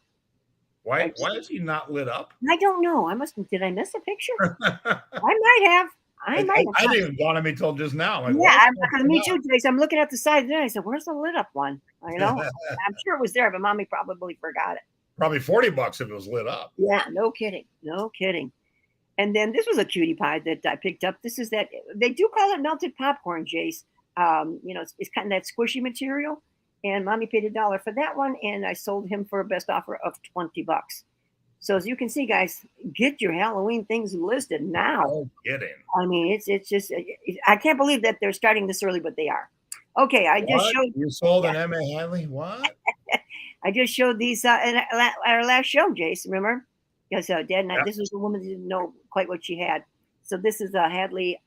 Why is he not lit up? I don't know. Did I miss a picture? I might have. I might have. I didn't dawn on me till just now. I'm like, Yeah, because me too, Jace. I'm looking at the side there. I said, "Where's the lit up one?" You know, I'm sure it was there, but Mommy probably forgot it. Probably $40 if it was lit up. Yeah, no kidding, no kidding. And then this was a cutie pie that I picked up. This is that they do call it melted popcorn, Jace. You know, it's kind of that squishy material. And Mommy paid $1 for that one, and I sold him for a best offer of $20. So as you can see, guys, get your Halloween things listed now. No kidding. I mean, it's just I can't believe that they're starting this early, but they are. Okay, I just showed you sold an M.A. Hadley. What? I just showed these in our last show, Jace. Remember? Because Dad and I, this was the woman that didn't know quite what she had. So this is a Hadley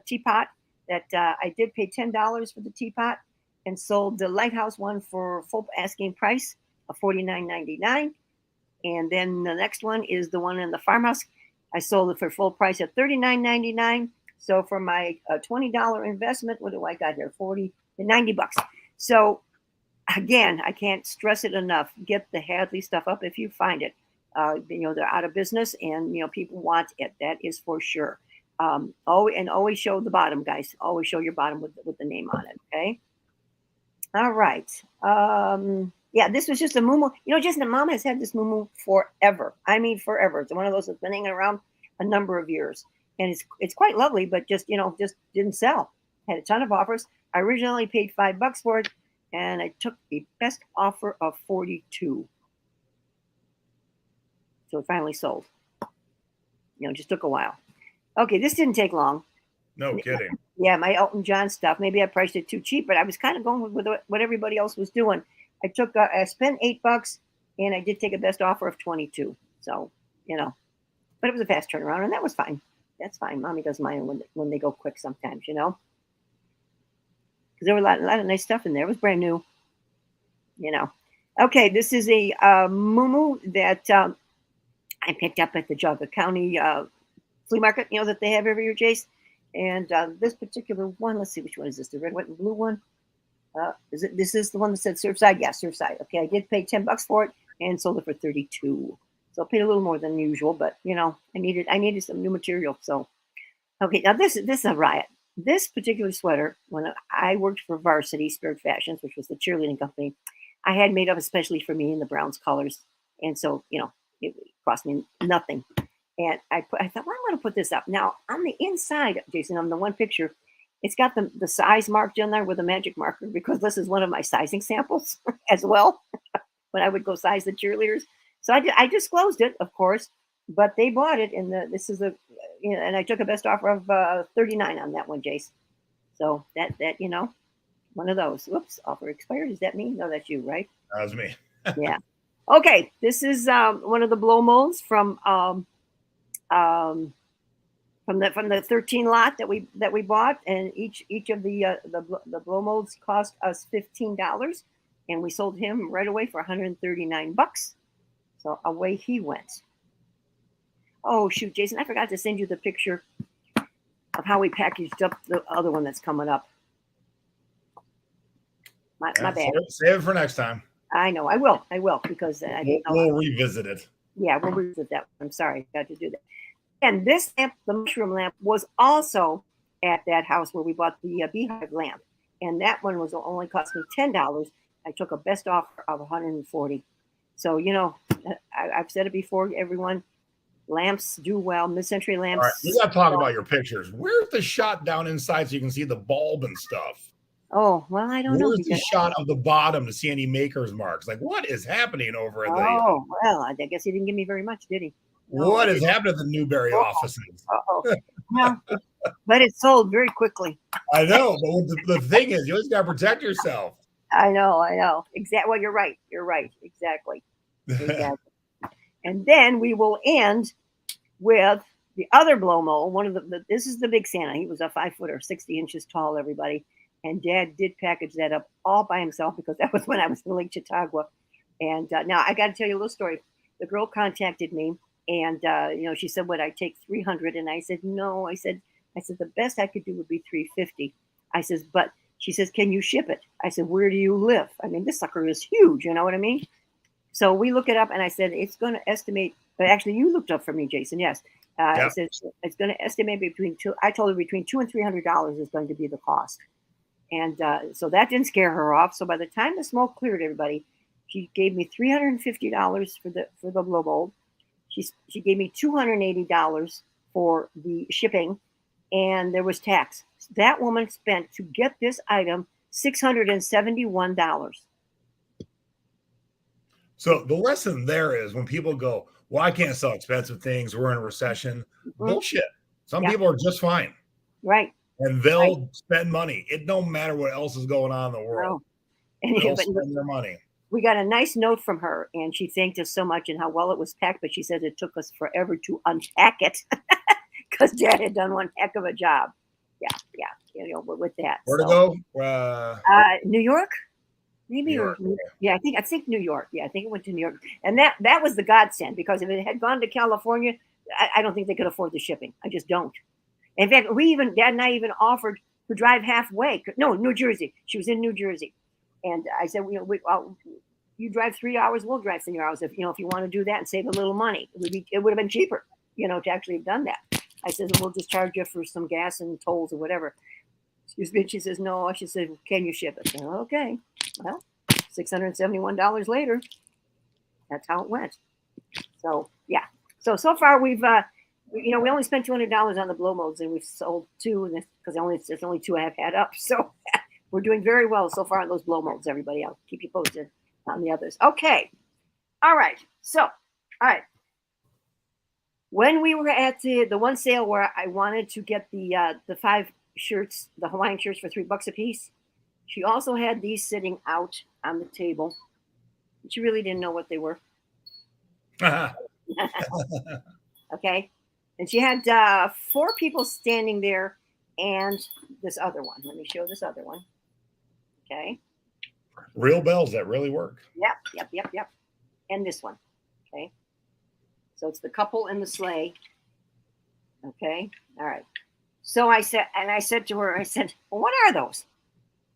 teapot that I did pay $10 for the teapot and sold the Lighthouse one for full asking price of $49.99. And then the next one is the one in the farmhouse. I sold it for full price at $39.99. So for my $20 investment, what do I got here? $90. So again, I can't stress it enough. Get the Hadley stuff up if you find it. You know, they're out of business and, you know, people want it. That is for sure. Always show the bottom, guys. Always show your bottom with the name on it. Okay. All right. Yeah, this was just a muumuu. You know, Jason, Mom has had this muumuu forever. I mean, forever. It's one of those that's been hanging around a number of years. And it's quite lovely, but just, you know, just didn't sell. Had a ton of offers. I originally paid $5 for it, and I took the best offer of 42. So it finally sold. You know, just took a while. Okay, this didn't take long. No kidding. Yeah, my Elton John stuff. Maybe I priced it too cheap, but I was kind of going with what everybody else was doing. I spent $8 and I did take a best offer of 22. So, you know, but it was a fast turnaround and that was fine. That's fine. Mommy doesn't mind when they go quick sometimes, you know, because there were a lot of nice stuff in there. It was brand new, you know. Okay, this is a muumuu that I picked up at the Geauga County flea market, you know, that they have every year, Jace. And this particular one, let's see, which one is this? The red, white, and blue one? This is the one that said Surfside? Yeah, Surfside. Okay, I did pay $10 for it and sold it for 32. So I paid a little more than usual, but you know, I needed some new material. So okay, now this is a riot. This particular sweater, when I worked for Varsity Spirit Fashions, which was the cheerleading company, I had made up especially for me in the Browns colors. And so, you know, it cost me nothing. And I thought, well, I'm going to put this up. Now, on the inside, Jason, on the one picture, it's got the size marked in there with a magic marker because this is one of my sizing samples as well when I would go size the cheerleaders. So I disclosed it, of course, but they bought it. And this is and I took a best offer of 39 on that one, Jace. So that, you know, one of those. Whoops, offer expired. Is that me? No, that's you, right? That was me. Yeah. Okay. This is one of the blow molds from the 13 lot that we bought, and each of the blow molds cost us $15, and we sold him right away for $139. So away he went. Oh shoot, Jason, I forgot to send you the picture of how we packaged up the other one that's coming up. My bad. Save it for next time. I know, I will because we'll revisit it. Yeah, we'll revisit that. I'm sorry, I got to do that. And this lamp, the mushroom lamp, was also at that house where we bought the beehive lamp. And that one was only cost me $10. I took a best offer of 140. So, I've said it before, everyone, lamps do well, mid-century All lamps. right, we got to talk about your pictures. Where's the shot down inside so you can see the bulb and stuff? Oh, well, I don't know. Where's the shot of the bottom to see any maker's marks? Like, what is happening over at the? Oh, well, I guess he didn't give me very much, did he? No, what is happening at the Newberry offices? Well, but it sold very quickly. I know, but the thing is, you always got to protect yourself. I know. Exactly. Well, you're right. Exactly. And then we will end with the other blow mold. This is the big Santa. He was a 5-footer, 60 inches tall, everybody. And Dad did package that up all by himself because that was when I was in Lake Chautauqua. And now I got to tell you a little story. The girl contacted me, and she said, "Would I take 300?" And I said, "No." I said the best I could do would be 350. I says, but she says, "Can you ship it?" I said, "Where do you live?" I mean, this sucker is huge. You know what I mean? So we look it up, and I said it's going to estimate. But actually, you looked up for me, Jason. Yes. Yep. I said it's going to estimate between two. I told her between $200 and $300 is going to be the cost. And so that didn't scare her off. So by the time the smoke cleared, everybody, she gave me $350 for the blow mold. She gave me $280 for the shipping, and there was tax. That woman spent to get this item $671. So the lesson there is when people go, "Well, I can't sell expensive things. We're in a recession." Mm-hmm. Bullshit. Some people are just fine. Right. And they'll spend money. It don't matter what else is going on in the world. No. And they'll spend their money. We got a nice note from her, and she thanked us so much and how well it was packed, but she said it took us forever to unpack it because Dad had done one heck of a job. Yeah. With that. Where to go? New York? Maybe. New York. Yeah, I think New York. Yeah, I think it went to New York. And that was the godsend, because if it had gone to California, I don't think they could afford the shipping. I just don't. In fact, Dad and I even offered to drive halfway. No, New Jersey. She was in New Jersey. And I said, you drive 3 hours, we'll drive 3 hours. If you want to do that and save a little money, it would have been cheaper, to actually have done that. I said, we'll just charge you for some gas and tolls or whatever. Excuse me. She says, no. She said, can you ship it? I said, okay. Well, $671 later, that's how it went. So, yeah. So far we've, we only spent $200 on the blow molds, and we've sold 2, because there's only 2 I have had up. So we're doing very well so far on those blow molds, everybody. I'll keep you posted on the others. Okay. All right. When we were at the one sale where I wanted to get the 5 shirts, the Hawaiian shirts for $3 a piece, she also had these sitting out on the table. She really didn't know what they were. Okay. And she had 4 people standing there, and this other one. Let me show this other one. Okay. Real bells that really work. Yep. And this one. Okay. So it's the couple in the sleigh. Okay. All right. So I said to her, well, what are those?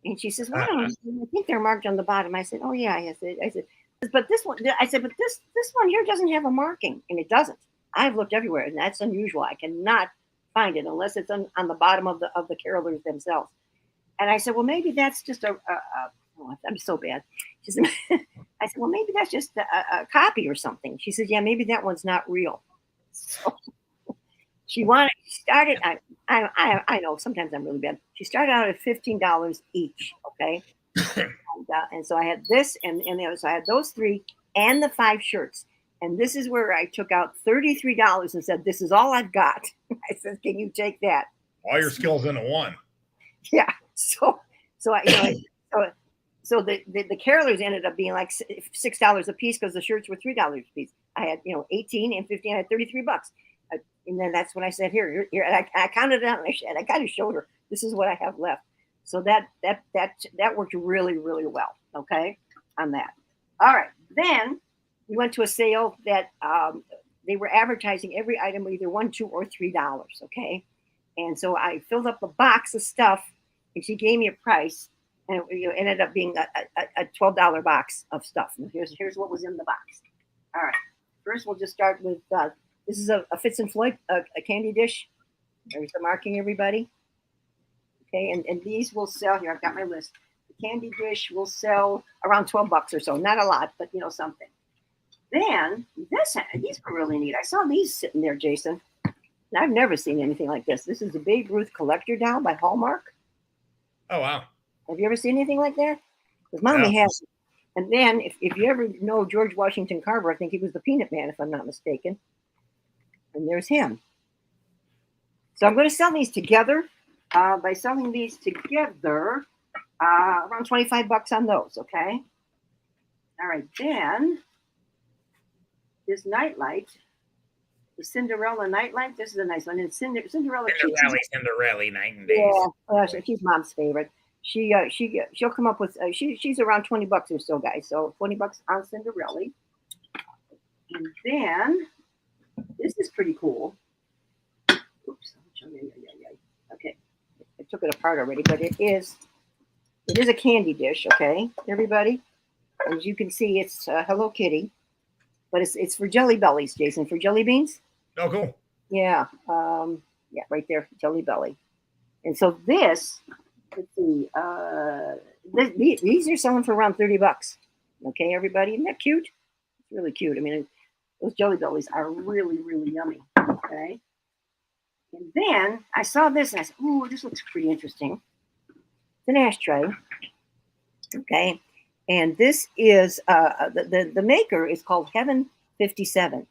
And she says, well, I think they're marked on the bottom. I said, oh yeah. I said, but this one, this one here doesn't have a marking, and it doesn't. I've looked everywhere, and that's unusual. I cannot find it unless it's on the bottom of the carolers themselves. And I said, well, maybe that's just I'm so bad. She said, I said, well, maybe that's just a copy or something. She said, yeah, maybe that one's not real. So she started. I know sometimes I'm really bad. She started out at $15 each. Okay. And so I had this and so I had those 3 and the 5 shirts. And this is where I took out $33 and said, this is all I've got. I said, can you take that? All your skills into one. Yeah. So the carolers ended up being like $6 a piece because the shirts were $3 a piece. I had, 18 and 15. I had $33. And then that's when I said, here. And I counted it out, and I kind of showed her, this is what I have left. So that worked really, really well. Okay. On that. All right. Then we went to a sale that they were advertising every item either $1, $2, or $3. Okay. And so I filled up a box of stuff, and she gave me a price, and it ended up being a $12 box of stuff. And here's what was in the box. All right. First, we'll just start with this is a Fitz and Floyd, a candy dish. There's the marking, everybody. Okay, and these will sell here. I've got my list. The candy dish will sell around $12 or so. Not a lot, but something. Then these are really neat. I saw these sitting there, Jason. I've never seen anything like this. This is a Babe Ruth collector doll by Hallmark. Oh, wow. Have you ever seen anything like that? Because Mommy has. And then, if you ever know George Washington Carver, I think he was the Peanut Man, if I'm not mistaken. And there's him. So I'm going to sell these together. By selling these together, around $25 on those, okay? All right, then this nightlight, the Cinderella nightlight. This is a nice one. And Cinderella. Cinderella, night and day. Yeah, she's Mom's favorite. She'll come up with she's around $20 or so, guys. So $20 on Cinderella. And then this is pretty cool. Oops. Okay, I took it apart already, but it is a candy dish. Okay, everybody. As you can see, it's Hello Kitty, but it's for Jelly Bellies, Jason, for jelly beans. Oh, cool. Yeah, yeah, right there, Jelly Belly. And so this, let's see, these are selling for around $30. Okay, everybody, isn't that cute? It's really cute. I mean, those Jelly Bellies are really, really yummy. Okay. And then I saw this and I said, "Ooh, this looks pretty interesting." It's an ashtray. Okay. And this is the maker is called Heaven 57.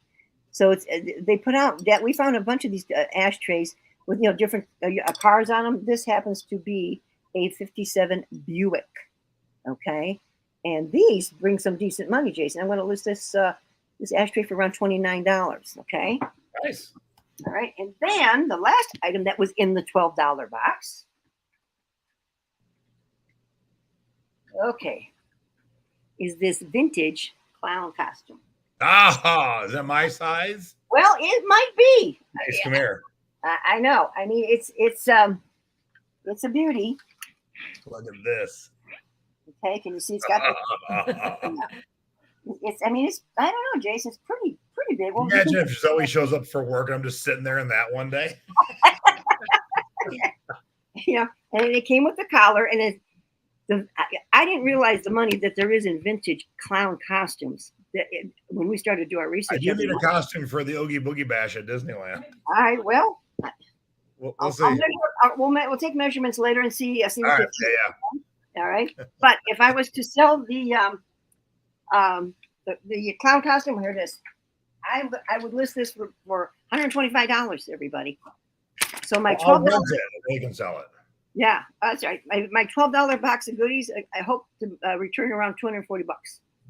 So it's they put out that we found a bunch of these ashtrays with different cars on them. This happens to be a 57 Buick. Okay. And these bring some decent money, Jason. I'm going to list this ashtray for around $29. Okay. Nice. All right. And then the last item that was in the $12 box. Okay. Is this vintage clown costume. Ah, is that my size? Well, it might be. Nice, come here. I know. I mean, it's a beauty. Look at this. Okay, can you see it's got it's I don't know, Jason, it's pretty big. Well, imagine if Zoe shows up for work and I'm just sitting there in that one day. And it came with the collar, and I didn't realize the money that there is in vintage clown costumes. When we started to do our research, I do need a costume for the Oogie Boogie Bash at Disneyland. All right, well, we'll see. We'll take measurements later and see. All right, All right, but if I was to sell the clown costume, here it is. I would list this for $125, everybody. So my $12. They can sell it. Yeah, that's right. My $12 box of goodies. I hope to return around $240.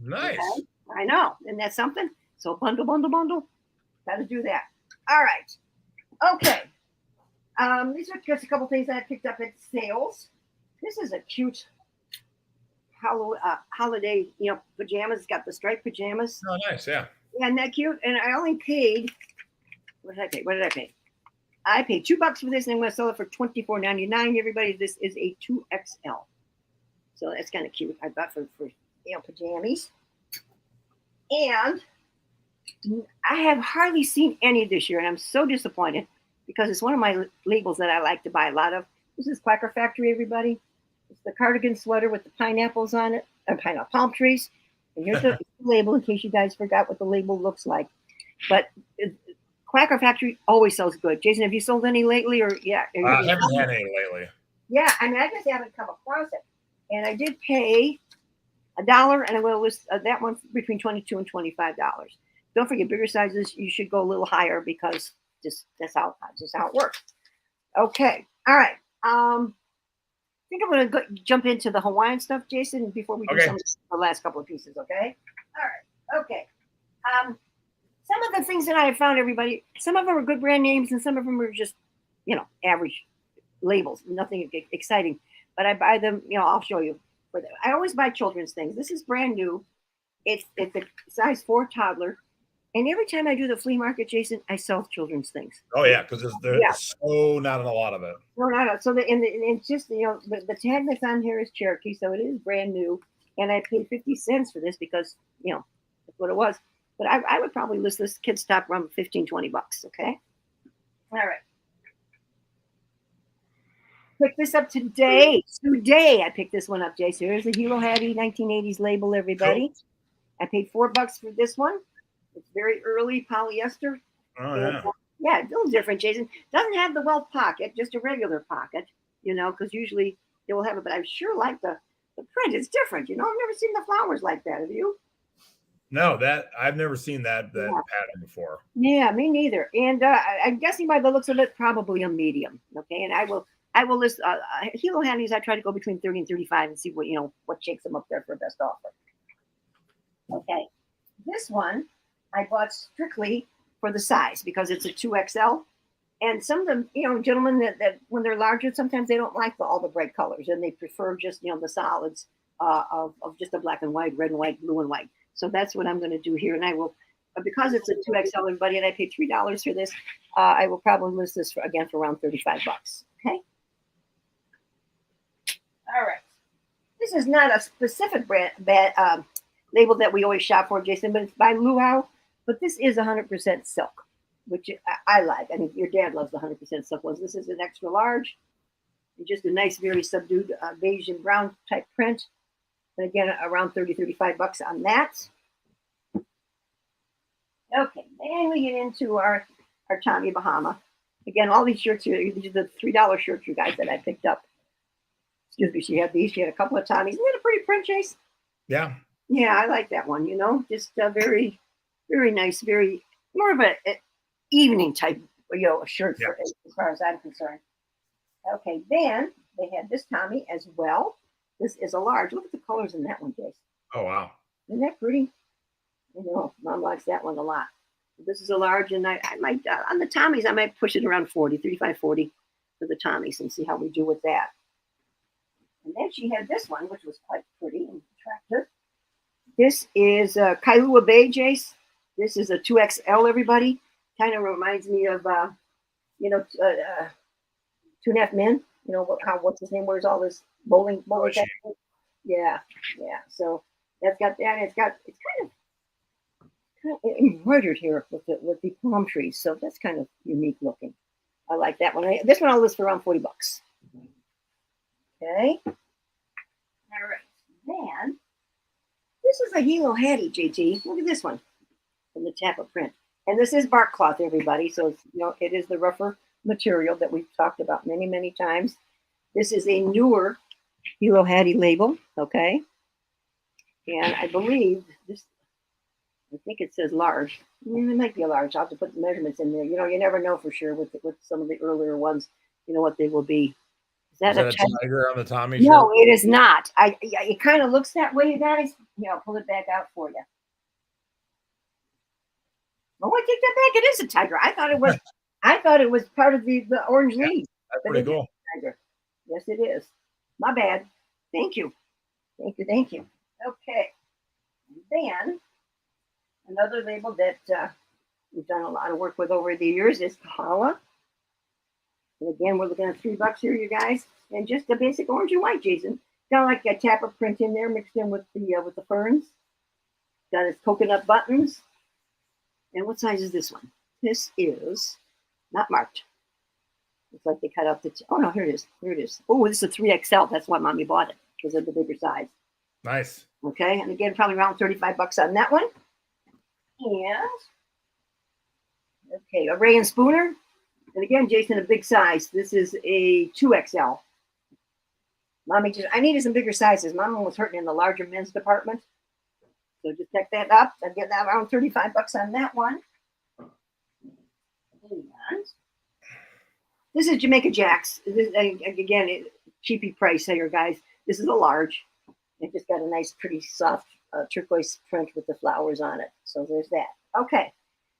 Nice. Okay? I know, and that's something. So bundle. Got to do that. All right. Okay. These are just a couple things that I picked up at sales. This is a cute holiday, pajamas. It's got the striped pajamas. Oh, nice. Yeah. Yeah, isn't that cute? And I only paid. What did I pay? I paid $2 for this, and I'm going to sell it for $24.99. Everybody, this is a 2XL. So that's kind of cute. I bought for pajamas. And I have hardly seen any this year, and I'm so disappointed because it's one of my labels that I like to buy a lot of. This is Quacker Factory, everybody. It's the cardigan sweater with the pineapples on it, palm trees. And here's the label in case you guys forgot what the label looks like. But Quacker Factory always sells good. Jason, have you sold any lately? Or yeah, I haven't had any lately. Yeah, I just haven't come across it. And I did pay $1, and I will list that one between $22 and $25. Don't forget, bigger sizes, you should go a little higher because that's how it works. Okay, all right. I think I'm going to jump into the Hawaiian stuff, Jason, before we do some of the last couple of pieces. Okay. All right. Okay. Some of the things that I have found, everybody, some of them are good brand names, and some of them are just, average labels, nothing exciting. But I buy them. I'll show you. I always buy children's things. This is brand new. It's a size 4 toddler. And every time I do the flea market, Jason, I sell children's things. Oh yeah, because there's so not a lot of it. No, not so. It's just the tag that's on here is Cherokee, so it is brand new. And I paid 50 cents for this because that's what it was. But I would probably list this kid's top around $15-20. Okay. All right. picked this up today. Today I picked this one up, Jay. So here's the Hilo Hattie 1980s label, everybody. Cool. I paid $4 for this one. It's very early polyester. Oh, And, yeah. yeah, it's a little different, Jason. Doesn't have the welt pocket, just a regular pocket, because usually they will have it. But I sure like the print. It's different, I've never seen the flowers like that. Have you? No, I've never seen that Yeah. pattern before. Yeah, me neither. And I'm guessing by the looks of it, probably a medium. Okay, and I will list Hilo Handies. I try to go between 30 and 35 and see what shakes them up there for best offer. Okay, this one I bought strictly for the size because it's a 2XL. And some of them, gentlemen that when they're larger, sometimes they don't like all the bright colors and they prefer just, the solids of just a black and white, red and white, blue and white. So that's what I'm going to do here. And I will, because it's a 2XL, everybody, and I paid $3 for this, I will probably list this for around $35. Okay. All right. This is not a specific label that we always shop for, Jason, but it's by Luau. But this is 100% silk, which I like. I mean, your dad loves the 100% silk ones. This is an extra large, and just a nice, very subdued beige and brown type print. And again, around $35 on that. Okay, then we get into our Tommy Bahama. Again, all these shirts here, these are the $3 shirts, you guys, that I picked up. Excuse me, she had these. She had a couple of Tommies. Isn't that a pretty print, Chase? Yeah. Yeah, I like that one, just very, very nice, very more of a evening type, a shirt for, as far as I'm concerned. Okay, then they had this Tommy as well. This is a large. Look at the colors in that one, Jace. Oh, wow. Isn't that pretty? Mom likes that one a lot. This is a large, and I might, on the Tommies, I might push it around 35, 40 for the Tommies and see how we do with that. And then she had this one, which was quite pretty and attractive. This is Kailua Bay, Jace. This is a 2XL, everybody. Kind of reminds me of, 2.5 Men. What's his name? Where's all this bowling? Yeah. So that's got that. It's kind of embroidered here with the palm trees. So that's kind of unique looking. I like that one. This one I'll list for around $40. Okay. All right. Then this is a Hilo Hattie, JT. Look at this one from the Tappa print. And this is bark cloth, everybody. So it's, it is the rougher material that we've talked about many, many times. This is a newer Hilo Hattie label, okay? And I believe this, I think it says large. It might be a large. I'll have to put the measurements in there. You never know for sure with some of the earlier ones, what they will be. Is that a tiger on the Tommy shirt? No, it is not. It kind of looks that way, guys. I'll pull it back out for you. Oh, I take that back. It is a tiger. I thought it was part of the orange leaves. That's pretty cool. Tiger. Yes, it is. My bad. Thank you. Okay. And then another label that we've done a lot of work with over the years is Kahala. And again, we're looking at $3 here, you guys, and just a basic orange and white, Jason. Got like a Tappa print in there, mixed in with the ferns. Got its coconut buttons. And what size is this one? This is not marked. Looks like they cut out the. Oh no, here it is. Oh, this is a 3XL. That's why Mommy bought it because of the bigger size. Nice. Okay, and again, probably around $35 on that one. And okay, a Ray and Spooner. And again, Jason, a big size. This is a 2XL. Mommy I needed some bigger sizes. Mama was hurting in the larger men's department. So just pick that up. I'm getting that around $35 on that one. And this is Jamaica Jacks. This, again, cheapy price here, guys. This is a large. It just got a nice, pretty soft turquoise print with the flowers on it. So there's that. Okay.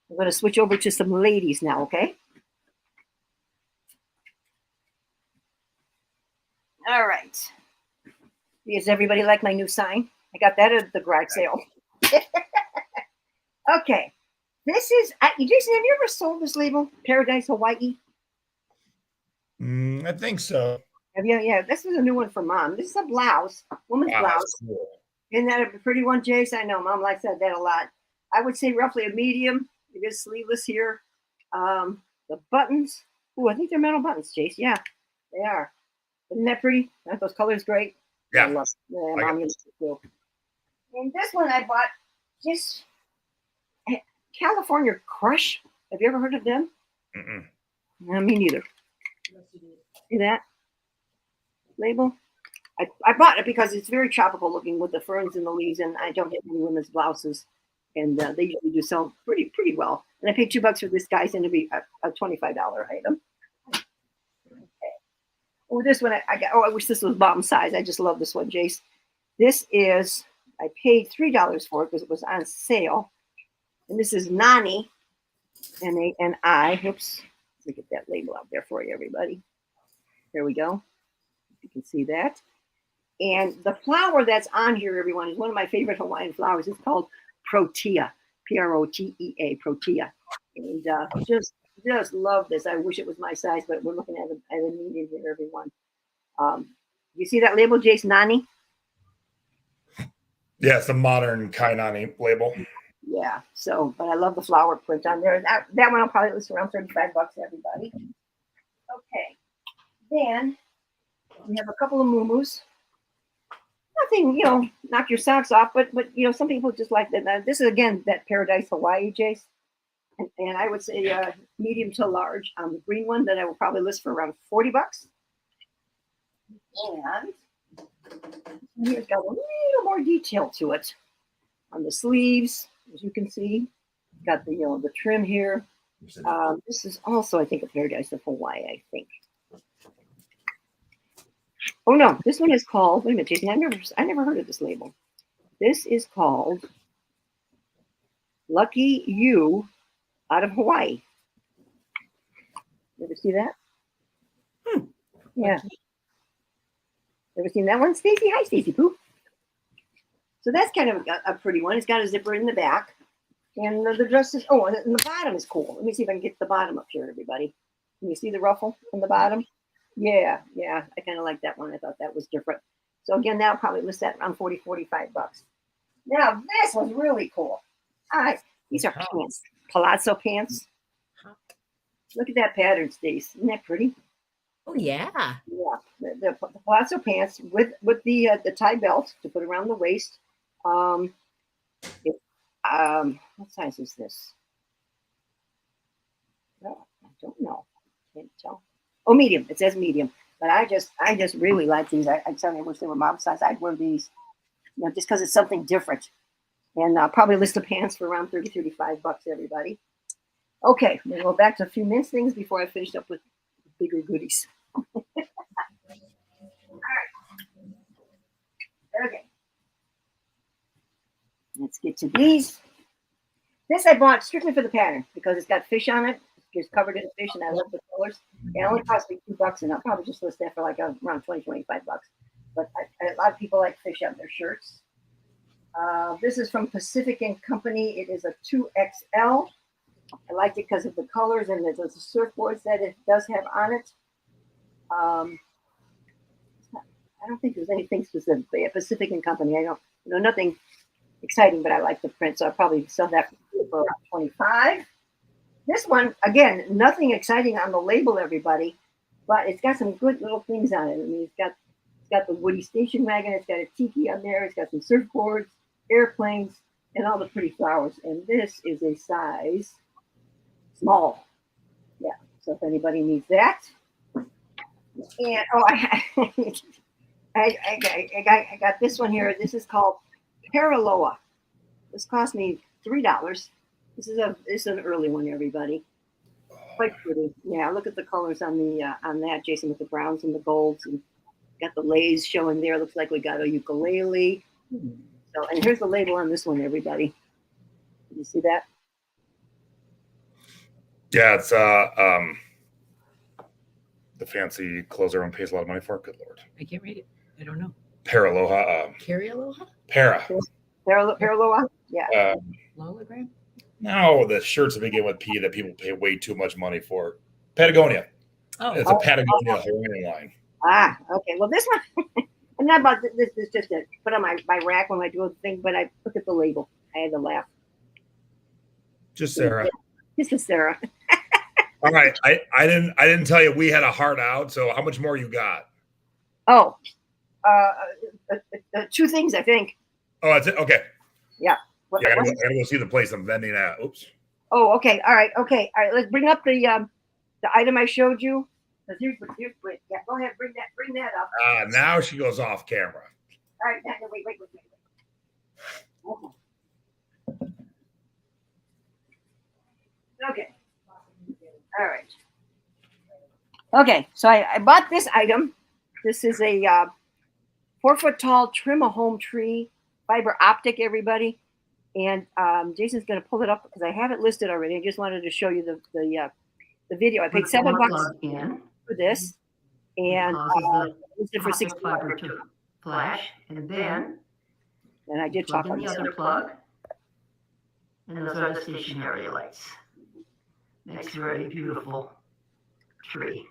I'm going to switch over to some ladies now, okay? All right. Does everybody like my new sign? I got that at the garage sale. Okay. This is, Jason, have you ever sold this label, Paradise Hawaii? I think so. Have you? Yeah, this is a new one for Mom. This is a blouse, woman's blouse. Cool. Isn't that a pretty one, Jace? I know, Mom likes that a lot. I would say roughly a medium. It is sleeveless here. The buttons. Oh, I think they're metal buttons, Jace. Yeah, they are. Isn't that pretty? Aren't those colors great? Yeah. I love it. Yeah, Like Mom used to too. And this one I bought just California Crush. Have you ever heard of them? Mm-mm. No, me neither. See that label? I bought it because it's very tropical looking with the ferns and the leaves, and I don't have any women's blouses, and they usually do sell pretty well. And I paid $2 for this, guys, and it'll be a $25 item. Okay. Oh, this one I got. Oh, I wish this was bottom size. I just love this one, Jace. This is I paid $3 for it because it was on sale, and this is Nani, N-A-N-I. Oops, let me get that label out there for you, everybody. There we go. You can see that. And the flower that's on here, everyone, is one of my favorite Hawaiian flowers. It's called Protea, P-R-O-T-E-A, Protea. And just love this. I wish it was my size, but we're looking at a medium here, everyone. You see that label, Jace? Nani? Yeah, it's a modern Kainani label. Yeah. So, but I love the flower print on there. That one I'll probably list around $35, everybody. Okay. Then we have a couple of muumuus. Nothing, knock your socks off, but some people just like that. This is again that Paradise Hawaii, Jace, and I would say medium to large on the green one that I will probably list for around $40. And here's got a little more detail to it on the sleeves, as you can see. Got the trim here. This is also, I think, a Paradise of Hawaii. I think. Oh no, this one is called. Wait a minute, Jason. I never heard of this label. This is called Lucky You out of Hawaii. Ever see that? Yeah. Ever seen that one, Stacy? Hi, Stacy Poo. So that's kind of a pretty one. It's got a zipper in the back, and the dress is. Oh, and the bottom is cool. Let me see if I can get the bottom up here, everybody. Can you see the ruffle on the bottom? Yeah, I kind of like that one. I thought that was different. So again, that'll probably list that around $40, $45. Now this was really cool. These are pants, palazzo pants. Look at that pattern, Stace. Isn't that pretty? Oh yeah. Yeah, the palazzo pants with the tie belt to put around the waist. What size is this? Oh, I don't know. Can't tell. Oh, medium. It says medium. But I just really like these. I tell you, I wish they were mom size. I'd wear these, just because it's something different. And I'll probably list the pants for around $30, $35, everybody. Okay, we'll go back to a few men's things before I finish up with bigger goodies. All right. Okay. Let's get to these. This I bought strictly for the pattern because it's got fish on it. It's covered in fish, and I love the colors. It only cost me $2, and I'll probably just list that for like around $20, $25. But a lot of people like fish on their shirts. This is from Pacific and Company. It is a 2XL. I liked it because of the colors and the surfboards that it does have on it. I don't think there's anything specific. Pacific and Company. I don't nothing exciting, but I like the print, so I'll probably sell that for around $25. This one, again, nothing exciting on the label, everybody, but it's got some good little things on it. I mean, it's got the Woody station wagon. It's got a tiki on there. It's got some surfboards, airplanes, and all the pretty flowers. And this is a size small. Yeah. So if anybody needs that, and I got this one here. This is called Paraloa. This cost me $3. This is an early one, everybody. Quite pretty. Yeah, look at the colors on that, Jason, with the browns and the golds, and got the lays showing there. Looks like we got a ukulele. So, and here's the label on this one, everybody. Did you see that? Yeah, it's the fancy clothes everyone pays a lot of money for. Good Lord. I can't read it. I don't know. Paraloha. Carry aloha? Paraloa? Yeah. Lologram? No, the shirts that begin with P that people pay way too much money for. Patagonia. Oh. It's a Patagonia Hawaiian line. Okay. Well, this one, I'm not about this. This just to put on my rack when I do a thing, but I look at the label. I had to laugh. Just Sarah. This is Sarah. All right. I didn't tell you we had a heart out. So how much more you got? Oh, two things, I think. Oh, that's it. Okay. Yeah. Yeah, I gotta go see the place I'm vending at. Oops. Oh, okay. All right. Okay. All right. Let's bring up the item I showed you. Here's, wait. Yeah, go ahead. Bring that up. Now she goes off camera. All right. Wait. Okay. All right. Okay. So I bought this item. This is a 4-foot tall trim-a-home tree fiber optic, everybody. And Jason's going to pull it up because I have it listed already. I just wanted to show you the video. I paid $7 for this, and listed for $60 to flash, and then I did talk plug on in the this. other plug, and those are the stationary lights. Makes a very beautiful tree.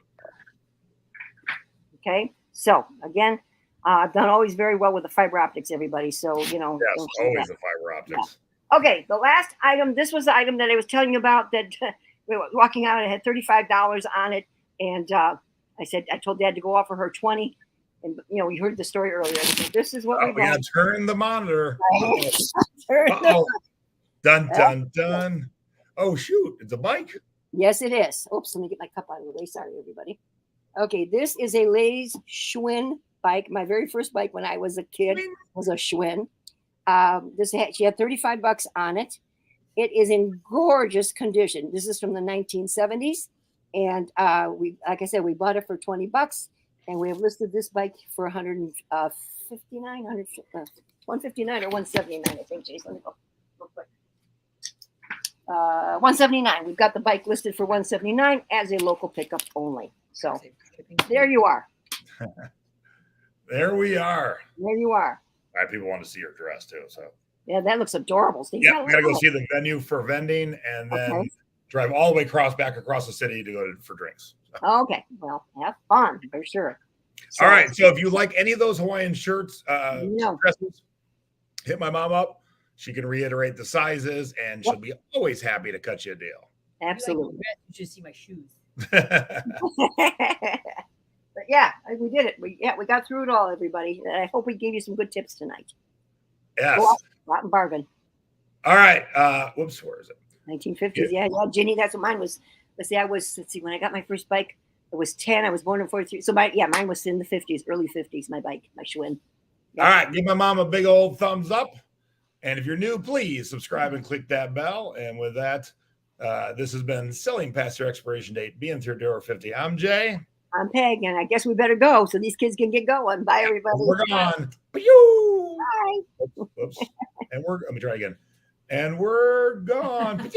Okay, so again, I've done always very well with the fiber optics, everybody. So Yes, always the fiber optics. Yeah. Okay, the last item. This was the item that I was telling you about. That we were walking out. It had $35 on it, and I told Dad to go offer her 20. And we heard the story earlier. So this is what we got. Yeah, turn the monitor. Turn Dun. Oh shoot! It's a bike. Yes, it is. Oops, let me get my cup out of the way. Sorry, everybody. Okay, this is a Lay's Schwinn bike. My very first bike when I was a kid was a Schwinn. She had $35 on it. It is in gorgeous condition. This is from the 1970s, and like I said, we bought it for $20, and we have listed this bike for 159 or 179. I think. Jason, let me go real quick. 179. We've got the bike listed for 179 as a local pickup only. So there you are. There we are. There you are. All right, people want to see her dress too. So yeah, that looks adorable. Steve, yeah, we gotta go see the venue for vending, and then drive all the way back across the city to go for drinks. So. Okay, well, have fun for sure. So, all right, so if you like any of those Hawaiian shirts, dresses, hit my mom up. She can reiterate the sizes, and she'll be always happy to cut you a deal. Absolutely. You should see my shoes. But yeah, we did it. We got through it all, everybody. And I hope we gave you some good tips tonight. Yes. Rotten bargain. All right. Whoops, where is it? 1950s. Yeah, Ginny, that's what mine was. Let's see, when I got my first bike, it was 10. I was born in 43. So mine was in the 50s, early 50s, my bike, my Schwinn. Yeah. All right. Give my mom a big old thumbs up. And if you're new, please subscribe and click that bell. And with that, this has been Selling Past Your Expiration Date, being through door 50. I'm Jay. I'm Peg, and I guess we better go so these kids can get going. Bye, everybody. We're gone. Bye. Oops. And let me try again. And we're gone.